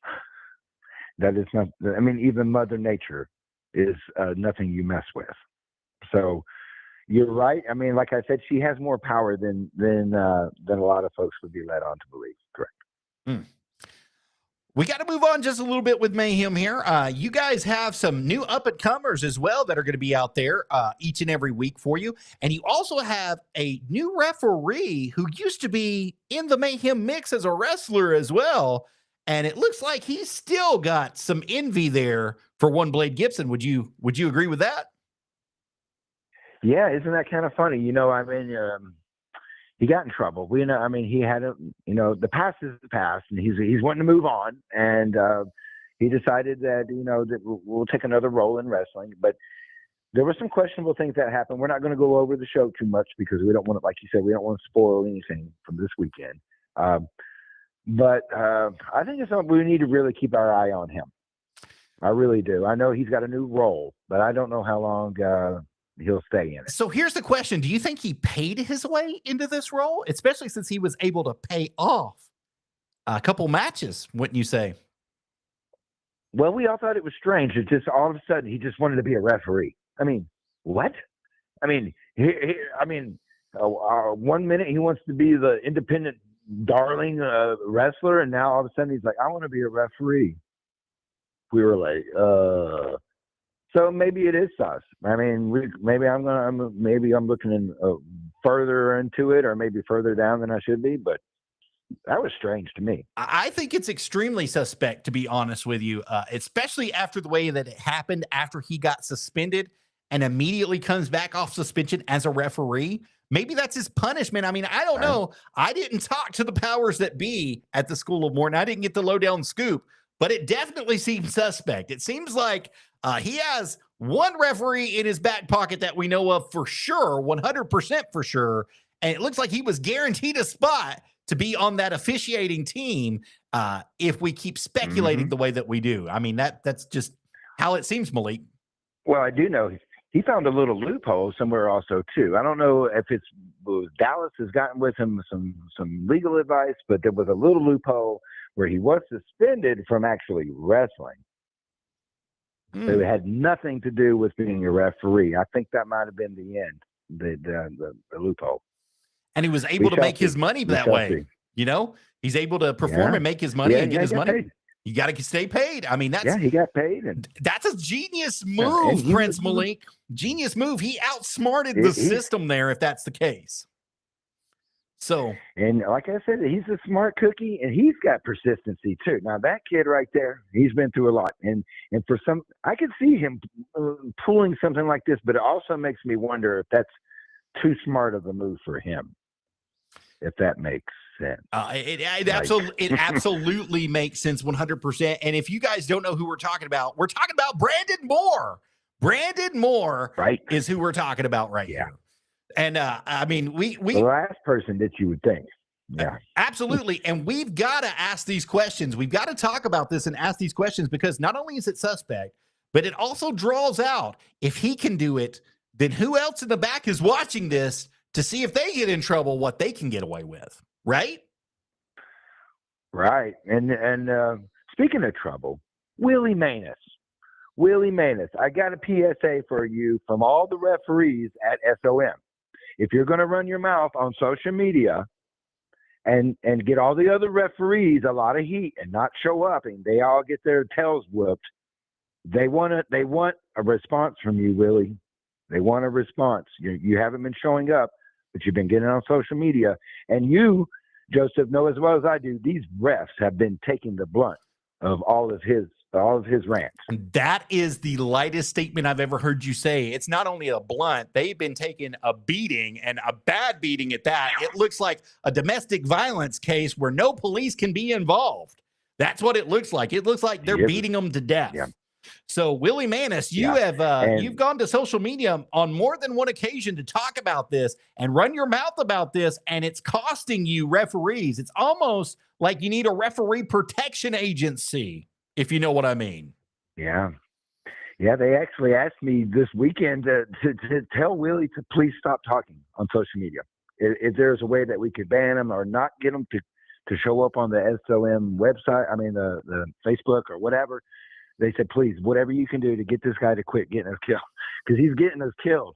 that is not, I mean, even Mother Nature is nothing you mess with. So you're right. I mean, like I said, she has more power than a lot of folks would be led on to believe. Correct. We got to move on just a little bit with Mayhem here. You guys have some new up-and-comers as well that are going to be out there each and every week for you. And you also have a new referee who used to be in the Mayhem mix as a wrestler as well. And it looks like he's still got some envy there for One Blade Gibson. Would you agree with that? Yeah, isn't that kind of funny? You know, I mean, he got in trouble. He had the past is the past, and he's wanting to move on, and he decided that that we'll take another role in wrestling. But there were some questionable things that happened. We're not going to go over the show too much because we don't want to, like you said, we don't want to spoil anything from this weekend. But I think it's something we need to really keep our eye on him. I really do. I know he's got a new role, but I don't know how long he'll stay in it. So here's the question. Do you think he paid his way into this role, especially since he was able to pay off a couple matches, wouldn't you say? Well, we all thought it was strange. It just all of a sudden he just wanted to be a referee. I mean, what? I mean, one minute he wants to be the independent darling wrestler, and now all of a sudden he's like, I want to be a referee. We were like, so maybe it is sus. I mean, maybe I'm looking in, further into it, or maybe further down than I should be, but that was strange to me. I think it's extremely suspect, to be honest with you, especially after the way that it happened after he got suspended and immediately comes back off suspension as a referee. Maybe that's his punishment. I mean, I don't know. I didn't talk to the powers that be at the School of Morton. I didn't get the lowdown scoop, but it definitely seems suspect. It seems like he has one referee in his back pocket that we know of for sure, 100% for sure. And it looks like he was guaranteed a spot to be on that officiating team if we keep speculating the way that we do. I mean, that's just how it seems, Malik. Well, I do know he found a little loophole somewhere also, too. I don't know if Dallas has gotten with him some legal advice, but there was a little loophole where he was suspended from actually wrestling. So it had nothing to do with being a referee. I think that might have been the end, the loophole. And he was able to make his money that way. You know, he's able to perform and make his money and get his money. Paid. You got to stay paid. I mean, he got paid. And that's a genius move, Prince Malik. Genius move. He outsmarted the system there, if that's the case. So, and like I said, he's a smart cookie, and he's got persistency too. Now that kid right there, he's been through a lot, and for some, I could see him pulling something like this, but it also makes me wonder if that's too smart of a move for him. If that makes sense. It absolutely makes sense 100%. And if you guys don't know who we're talking about Brandon Moore. Brandon Moore is who we're talking about here. And I mean, we the last person that you would think. Yeah, absolutely. And we've got to ask these questions. We've got to talk about this and ask these questions, because not only is it suspect, but it also draws out, if he can do it, then who else in the back is watching this to see if they get in trouble, what they can get away with, right? Right. And speaking of trouble, Willie Manus, I got a PSA for you from all the referees at SOM. If you're going to run your mouth on social media and get all the other referees a lot of heat and not show up, and they all get their tails whooped, they want a response from you, Willie. They want a response. You haven't been showing up, but you've been getting on social media. And you, Joseph, know as well as I do, these refs have been taking the blunt of all of his rants. That is the lightest statement I've ever heard you say. It's not only a blunt, they've been taking a beating, and a bad beating at that. It looks like a domestic violence case where no police can be involved. That's what it looks like. It looks like they're beating them to death. Yeah. So, Willie Manus, you've gone to social media on more than one occasion to talk about this and run your mouth about this, and it's costing you referees. It's almost like you need a referee protection agency, if you know what I mean. Yeah. Yeah, they actually asked me this weekend to tell Willie to please stop talking on social media. If there's a way that we could ban him or not get him to show up on the SOM website, the Facebook or whatever. They said, please, whatever you can do to get this guy to quit getting us killed, because he's getting us killed.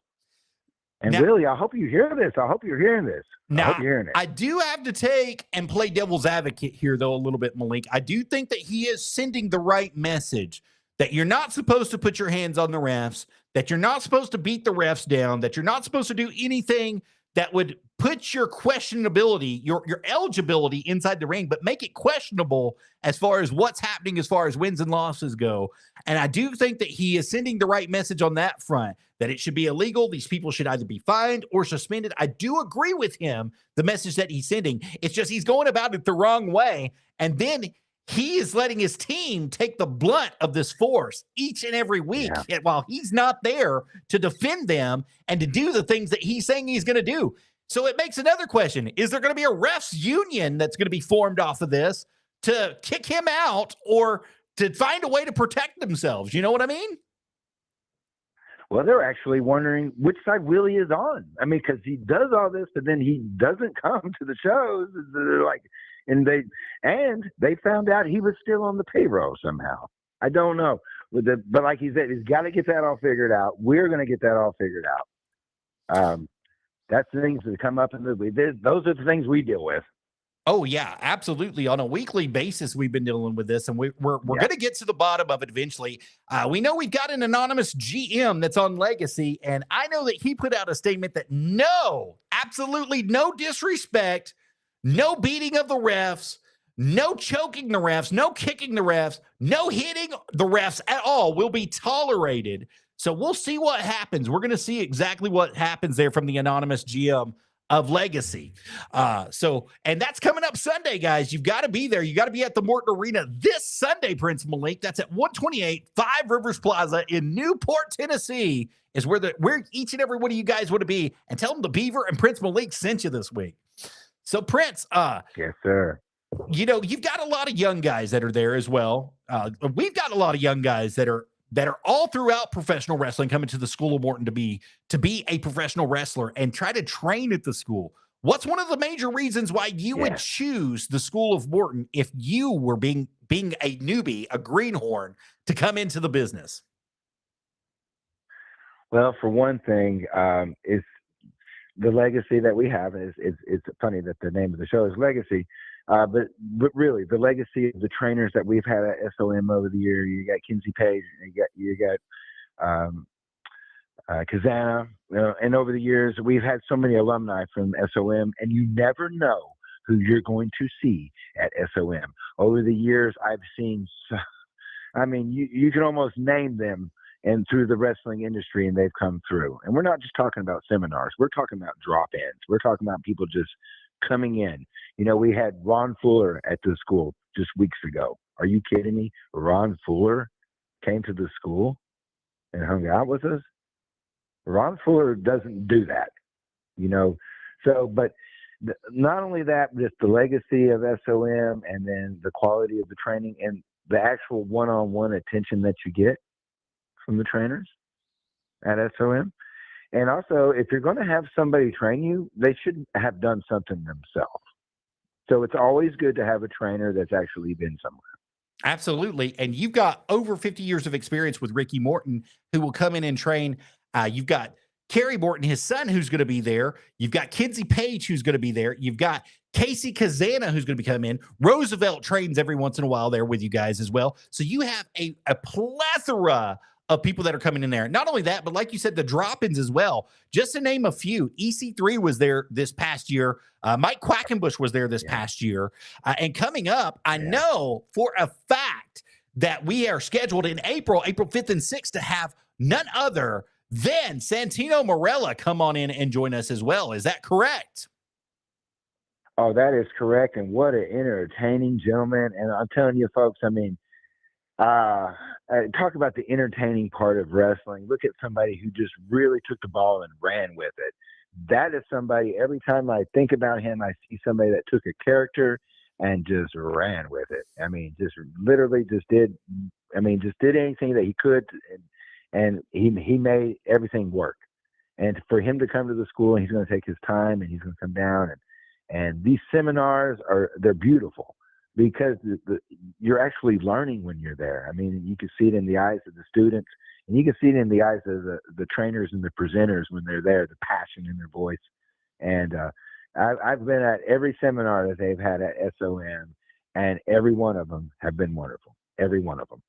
And now, Willie, I hope you hear this. I hope you're hearing this. Now, I hope you're hearing it. I do have to take and play devil's advocate here, though, a little bit, Malik. I do think that he is sending the right message, that you're not supposed to put your hands on the refs, that you're not supposed to beat the refs down, that you're not supposed to do anything that would put your questionability, your eligibility inside the ring, but make it questionable as far as what's happening as far as wins and losses go. And I do think that he is sending the right message on that front, that it should be illegal. These people should either be fined or suspended. I do agree with him, the message that he's sending. It's just he's going about it the wrong way. And then he is letting his team take the blunt of this force each and every week while he's not there to defend them and to do the things that he's saying he's going to do. So it makes another question. Is there going to be a refs union that's going to be formed off of this to kick him out or to find a way to protect themselves? You know what I mean? Well, they're actually wondering which side Willie is on. I mean, because he does all this, but then he doesn't come to the shows. They're like, And they found out he was still on the payroll somehow. I don't know. But like he said, he's got to get that all figured out. We're going to get that all figured out. That's the things that come up in the movie. Those are the things we deal with. Oh yeah, absolutely. On a weekly basis, we've been dealing with this, and we're going to get to the bottom of it eventually. We know we've got an anonymous GM that's on Legacy, and I know that he put out a statement that absolutely no disrespect, no beating of the refs, no choking the refs, no kicking the refs, no hitting the refs at all will be tolerated. So we'll see what happens. We're going to see exactly what happens there from the anonymous GM of Legacy. And that's coming up Sunday, guys. You've got to be there. You got to be at the Morton Arena this Sunday, Prince Malik. That's at 128 Five Rivers Plaza in Newport, Tennessee, is where each and every one of you guys want to be. And tell them the Beaver and Prince Malik sent you this week. So Prince, yes, sir. You know, you've got a lot of young guys that are there as well. We've got a lot of young guys that are all throughout professional wrestling coming to the School of Morton to be a professional wrestler and try to train at the school. What's one of the major reasons why you would choose the School of Morton if you were being a newbie, a greenhorn, to come into the business? Well, for one thing, is the legacy that we have it's funny that the name of the show is Legacy. But really, the legacy of the trainers that we've had at SOM over the year, you got Kinsey Page, you got Kazana, and over the years, we've had so many alumni from SOM, and you never know who you're going to see at SOM. Over the years, I've seen, you can almost name them and through the wrestling industry, and they've come through. And we're not just talking about seminars. We're talking about drop-ins. We're talking about people just coming in. You know, we had Ron Fuller at the school just weeks ago. Are you kidding me? Ron Fuller came to the school and hung out with us. Ron Fuller doesn't do that, you know. So, but not only that, just the legacy of SOM and then the quality of the training and the actual one-on-one attention that you get from the trainers at SOM. And also, if you're going to have somebody train you, they should have done something themselves. So it's always good to have a trainer that's actually been somewhere. Absolutely. And you've got over 50 years of experience with Ricky Morton, who will come in and train. You've got Kerry Morton, his son, who's going to be there. You've got Kinsey Page, who's going to be there. You've got Casey Kazana, who's going to be coming in. Roosevelt trains every once in a while there with you guys as well. So you have a plethora of people that are coming in there. Not only that, but like you said, the drop-ins as well. Just to name a few, EC3 was there this past year. Mike Quackenbush was there this past year. And coming up, I know for a fact that we are scheduled in April 5th and 6th, to have none other than Santino Marella come on in and join us as well. Is that correct? Oh, that is correct. And what an entertaining gentleman. And I'm telling you, folks, talk about the entertaining part of wrestling. Look at somebody who just really took the ball and ran with it. That is somebody, every time I think about him, I see somebody that took a character and just ran with it. Just literally just did anything that he could, and he made everything work. And for him to come to the school, and he's going to take his time, and he's going to come down, and these seminars they're beautiful. Because you're actually learning when you're there. You can see it in the eyes of the students, and you can see it in the eyes of the trainers and the presenters when they're there, the passion in their voice. And I've been at every seminar that they've had at SOM, and every one of them have been wonderful. Every one of them.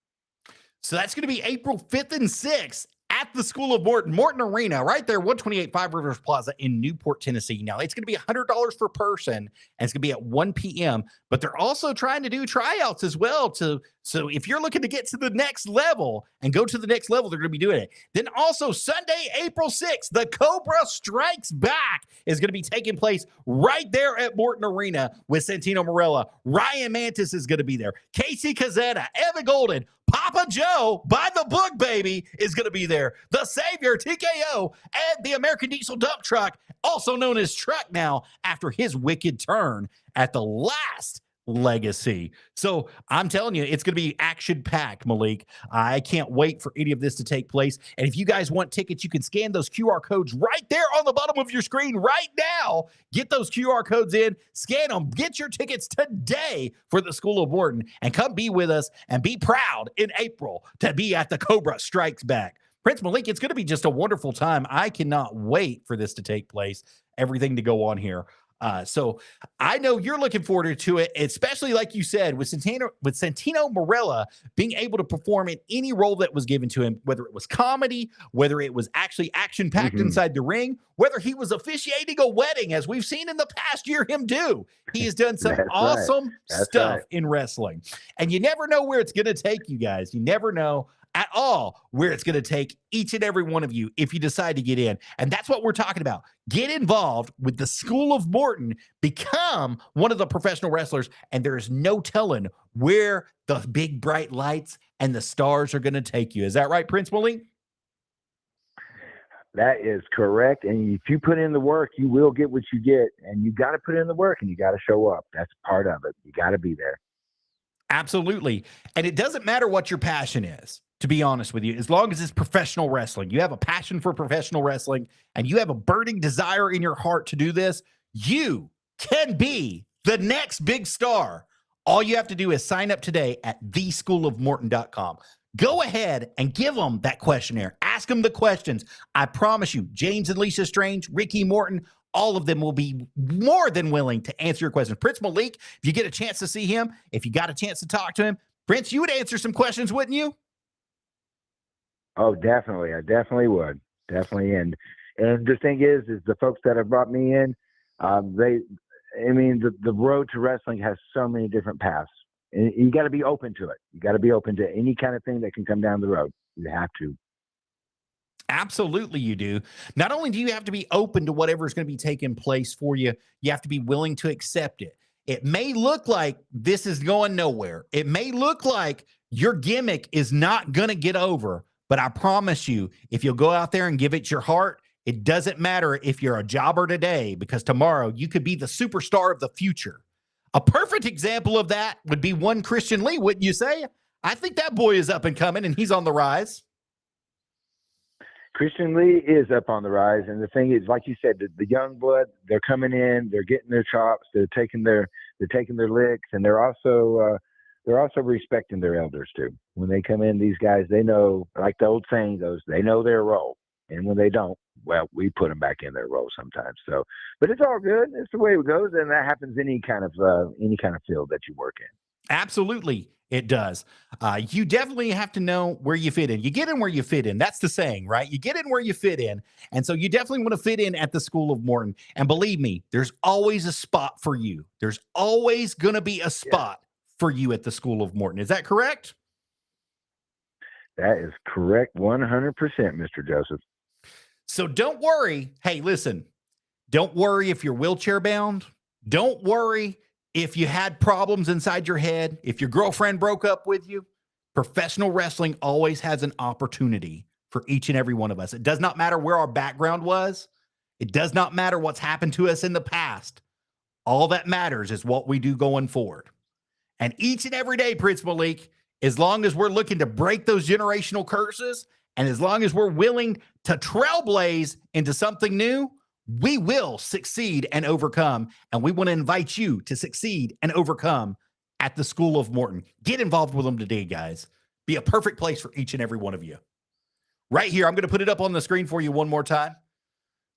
So that's going to be April 5th and 6th at the School of Morton Arena, right there, 128 Five Rivers Plaza in Newport, Tennessee. Now, it's going to be $100 per person, and it's going to be at 1 p.m., but they're also trying to do tryouts as well. So if you're looking to get to the next level and go to the next level, they're going to be doing it. Then also Sunday, April 6th, the Cobra Strikes Back is going to be taking place right there at Morton Arena with Santino Marella. Ryan Mantis is going to be there. Casey Kazana, Evan Golden, Papa Joe, by the book, baby, is going to be there. The Savior, TKO, and the American Diesel Dump Truck, also known as Truck now, after his wicked turn at the last legacy. So I'm telling you, it's going to be action packed, Malik. I can't wait for any of this to take place. And if you guys want tickets, you can scan those QR codes right there on the bottom of your screen right now. Get those QR codes in, scan them, get your tickets today for the School of Morton, and come be with us and be proud in April to be at the Cobra Strikes Back. Prince Malik, it's going to be just a wonderful time. I cannot wait for this to take place, everything to go on here. So I know you're looking forward to it, especially like you said, with Santino Marella being able to perform in any role that was given to him, whether it was comedy, whether it was actually action-packed inside the ring, whether he was officiating a wedding, as we've seen in the past year him do. He has done some awesome stuff in wrestling. And you never know where it's going to take you guys. You never know at all where it's going to take each and every one of you if you decide to get in. And that's what we're talking about. Get involved with the School of Morton, become one of the professional wrestlers, and there is no telling where the big bright lights and the stars are going to take you. Is that right, Prince Malik? That is correct. And if you put in the work, you will get what you get. And you got to put in the work and you got to show up. That's part of it. You got to be there. Absolutely. And it doesn't matter what your passion is, to be honest with you, as long as it's professional wrestling. You have a passion for professional wrestling and you have a burning desire in your heart to do this, you can be the next big star. All you have to do is sign up today at theschoolofmorton.com. Go ahead and give them that questionnaire. Ask them the questions. I promise you, James and Lisa Strange, Ricky Morton, all of them will be more than willing to answer your questions. Prince Malik, if you get a chance to see him, if you got a chance to talk to him, Prince, you would answer some questions, wouldn't you? Oh, definitely. I definitely would. Definitely. And the thing is the folks that have brought me in, the road to wrestling has so many different paths. And you got to be open to it. You got to be open to any kind of thing that can come down the road. You have to. Absolutely, you do. Not only do you have to be open to whatever is going to be taking place for you, you have to be willing to accept it. It may look like this is going nowhere. It may look like your gimmick is not going to get over, but I promise you, if you'll go out there and give it your heart, it doesn't matter if you're a jobber today, because tomorrow you could be the superstar of the future. A perfect example of that would be one Christian Lee, wouldn't you say? I think that boy is up and coming and he's on the rise. Christian Lee is up on the rise, and the thing is, like you said, the young blood, they're coming in, they're getting their chops, they're taking their licks, and they're also respecting their elders too. When they come in, these guys, they know, like the old saying goes, they know their role, and when they don't, well, we put them back in their role sometimes. So, but it's all good. It's the way it goes, and that happens any kind of field that you work in. Absolutely. It does. You definitely have to know where you fit in. You get in where you fit in. That's the saying, right? You get in where you fit in. And so you definitely want to fit in at the School of Morton. And believe me, there's always a spot for you. There's always going to be a spot for you at the School of Morton. Is that correct? That is correct. 100%, Mr. Joseph. So don't worry. Hey, listen, don't worry if you're wheelchair bound. Don't worry if you had problems inside your head, if your girlfriend broke up with you. Professional wrestling always has an opportunity for each and every one of us. It does not matter where our background was. It does not matter what's happened to us in the past. All that matters is what we do going forward. And each and every day, Prince Malik, as long as we're looking to break those generational curses, and as long as we're willing to trailblaze into something new, we will succeed and overcome. And we want to invite you to succeed and overcome at the School of Morton. Get involved with them today, guys. Be a perfect place for each and every one of you. Right here, I'm going to put it up on the screen for you one more time.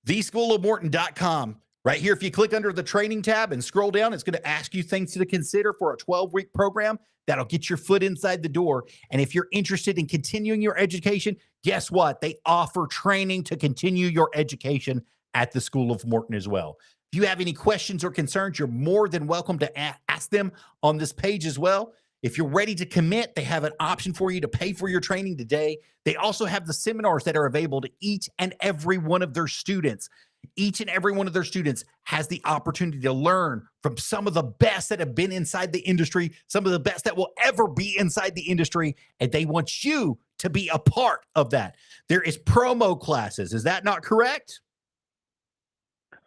theschoolofmorton.com. Right here, if you click under the training tab and scroll down, it's going to ask you things to consider for a 12-week program that'll get your foot inside the door. And if you're interested in continuing your education, guess what? They offer training to continue your education at the School of Morton as well. If you have any questions or concerns, you're more than welcome to ask them on this page as well. If you're ready to commit, they have an option for you to pay for your training today. They also have the seminars that are available to each and every one of their students. Each and every one of their students has the opportunity to learn from some of the best that have been inside the industry, some of the best that will ever be inside the industry, and they want you to be a part of that. There is promo classes. Is that not correct?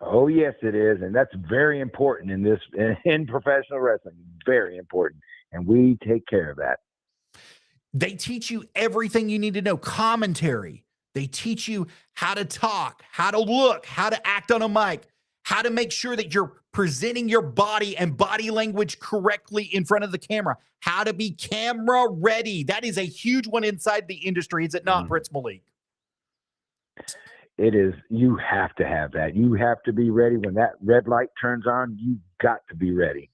Oh, yes, it is. And that's very important in professional wrestling. Very important. And we take care of that. They teach you everything you need to know. Commentary. They teach you how to talk, how to look, how to act on a mic, how to make sure that you're presenting your body and body language correctly in front of the camera, how to be camera ready. That is a huge one inside the industry, is it not, Prince Malik? It is. You have to have that. You have to be ready. When that red light turns on, you've got to be ready.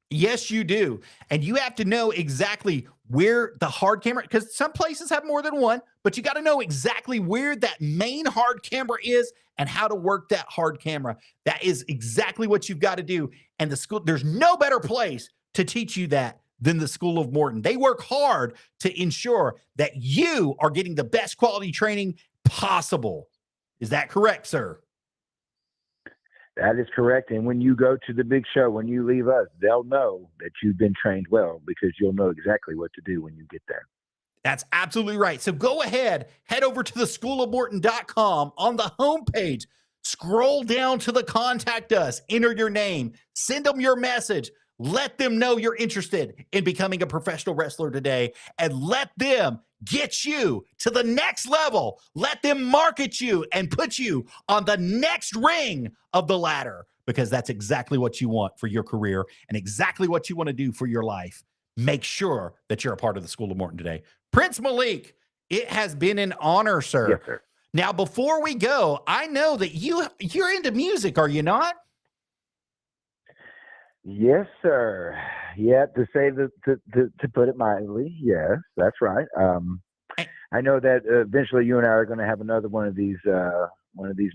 Yes, you do. And you have to know exactly where the hard camera, because some places have more than one, but you got to know exactly where that main hard camera is and how to work that hard camera. That is exactly what you've got to do. And the school, there's no better place to teach you that than the School of Morton. They work hard to ensure that you are getting the best quality training possible. Is that correct, sir? That is correct. And when you go to the big show, when you leave us, they'll know that you've been trained well because you'll know exactly what to do when you get there. That's absolutely right. So go ahead, head over to the schoolofmorton.com on the homepage, scroll down to the contact us, enter your name, send them your message, let them know you're interested in becoming a professional wrestler today, and let them get you to the next level. Let them market you and put you on the next ring of the ladder, because that's exactly what you want for your career and exactly what you want to do for your life. Make sure that you're a part of the School of Morton today. Prince Malik, it has been an honor, sir. Yes, sir. Now, before we go, I know that you're into music, are you not? Yes, sir. Yeah, to say to put it mildly, yes, that's right. I know that eventually you and I are going to have another one of these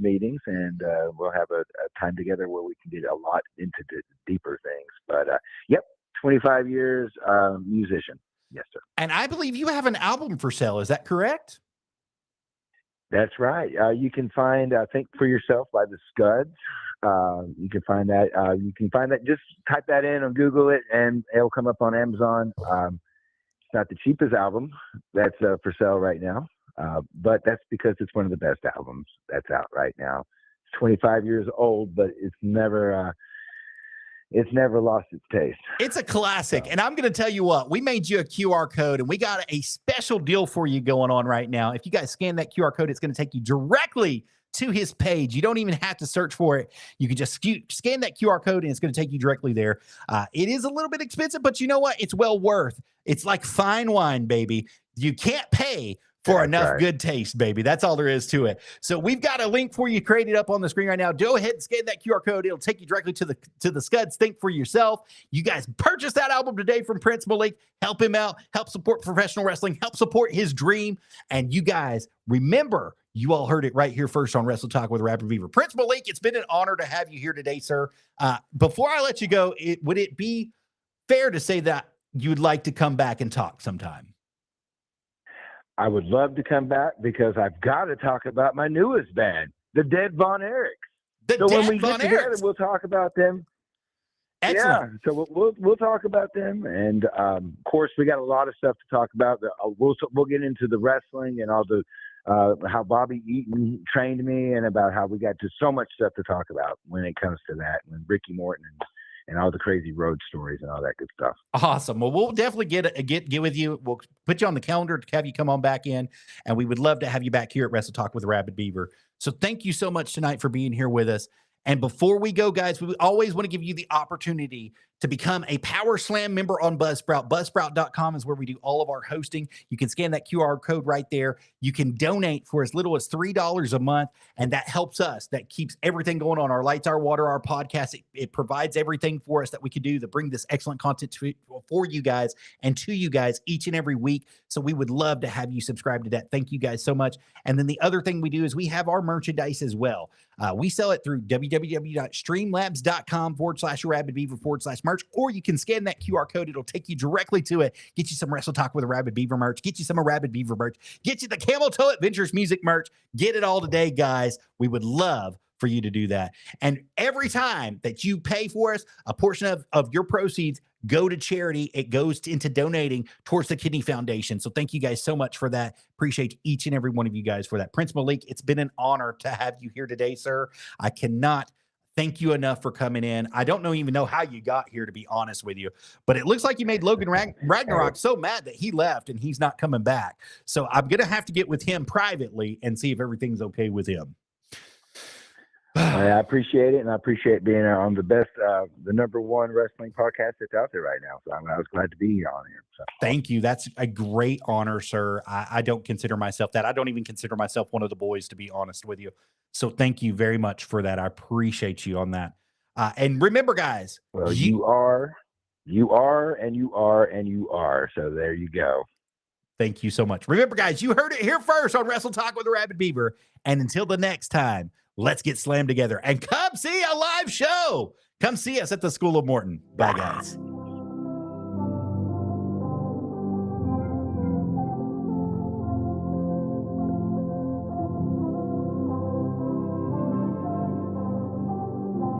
meetings, and we'll have a time together where we can get a lot into the deeper things. But yep, 25 years musician. Yes, sir. And I believe you have an album for sale. Is that correct? That's right. You can find Think for Yourself by the Scuds. You can find that. Just type that in or Google it, and it'll come up on Amazon. It's not the cheapest album that's for sale right now, but that's because it's one of the best albums that's out right now. It's 25 years old, but it's never lost its taste. It's a classic. And I'm going to tell you what, we made you a QR code, and we got a special deal for you going on right now. If you guys scan that QR code, it's going to take you directly to his page. You don't even have to search for it. You can just scan that QR code, and it's going to take you directly there. It is a little bit expensive, but you know what? It's well worth. It's like fine wine, baby. You can't pay for enough good taste, baby. That's all there is to it. So we've got a link for you created up on the screen right now. Go ahead and scan that QR code. It'll take you directly to the Scuds. Think for Yourself. You guys purchase that album today from Prince Malik. Help him out. Help support professional wrestling. Help support his dream. And you guys, remember, you all heard it right here first on Wrestle Talk with Arabbidb3aver. Prince Malik, it's been an honor to have you here today, sir. Before I let you go, would it be fair to say that you'd like to come back and talk sometime? I would love to come back because I've got to talk about my newest band, the Dead Von Erichs. When we get together, we'll talk about them. Excellent. Yeah, so we'll talk about them, and of course, we got a lot of stuff to talk about. We'll get into the wrestling and all the how Bobby Eaton trained me, and about how we got to so much stuff to talk about when it comes to that, and Ricky Morton and all the crazy road stories and all that good stuff. Awesome. Well, we'll definitely get with you. We'll put you on the calendar to have you come on back in, and we would love to have you back here at Wrestle Talk with Arabbidb3aver. So thank you so much tonight for being here with us. And before we go, guys, we always want to give you the opportunity to become a Power Slam member on Buzzsprout. Buzzsprout.com is where we do all of our hosting. You can scan that QR code right there. You can donate for as little as $3 a month, and that helps us. That keeps everything going on. Our lights, our water, our podcast. It provides everything for us that we can do to bring this excellent content for you guys and to you guys each and every week. So we would love to have you subscribe to that. Thank you guys so much. And then the other thing we do is we have our merchandise as well. We sell it through www.streamlabs.com/Arabbidb3aver/merch, or you can scan that QR code. It'll take you directly to it. Get you some Wrestle Talk with Arabbidb3aver merch. Get you some Arabbidb3aver merch. Get you the Camel Toe Adventures music merch. Get it all today, guys. We would love for you to do that. And every time that you pay for us, a portion of your proceeds go to charity. It goes into donating towards the Kidney Foundation. So thank you guys so much for that. Appreciate each and every one of you guys for that. Prince Malik, it's been an honor to have you here today, sir. I cannot thank you enough for coming in. I don't even know how you got here, to be honest with you, but it looks like you made Logan Ragnarok so mad that he left and he's not coming back. So I'm going to have to get with him privately and see if everything's okay with him. I appreciate it, and I appreciate being on the best, the number one wrestling podcast that's out there right now. So I was glad to be on here. So. Thank you. That's a great honor, sir. I don't consider myself that. I don't even consider myself one of the boys, to be honest with you. So thank you very much for that. I appreciate you on that. And remember, guys. Well, you are. So there you go. Thank you so much. Remember, guys, you heard it here first on Wrestle Talk with Arabbidb3aver. And until the next time, let's get slammed together and come see a live show. Come see us at the School of Morton. Bye, guys.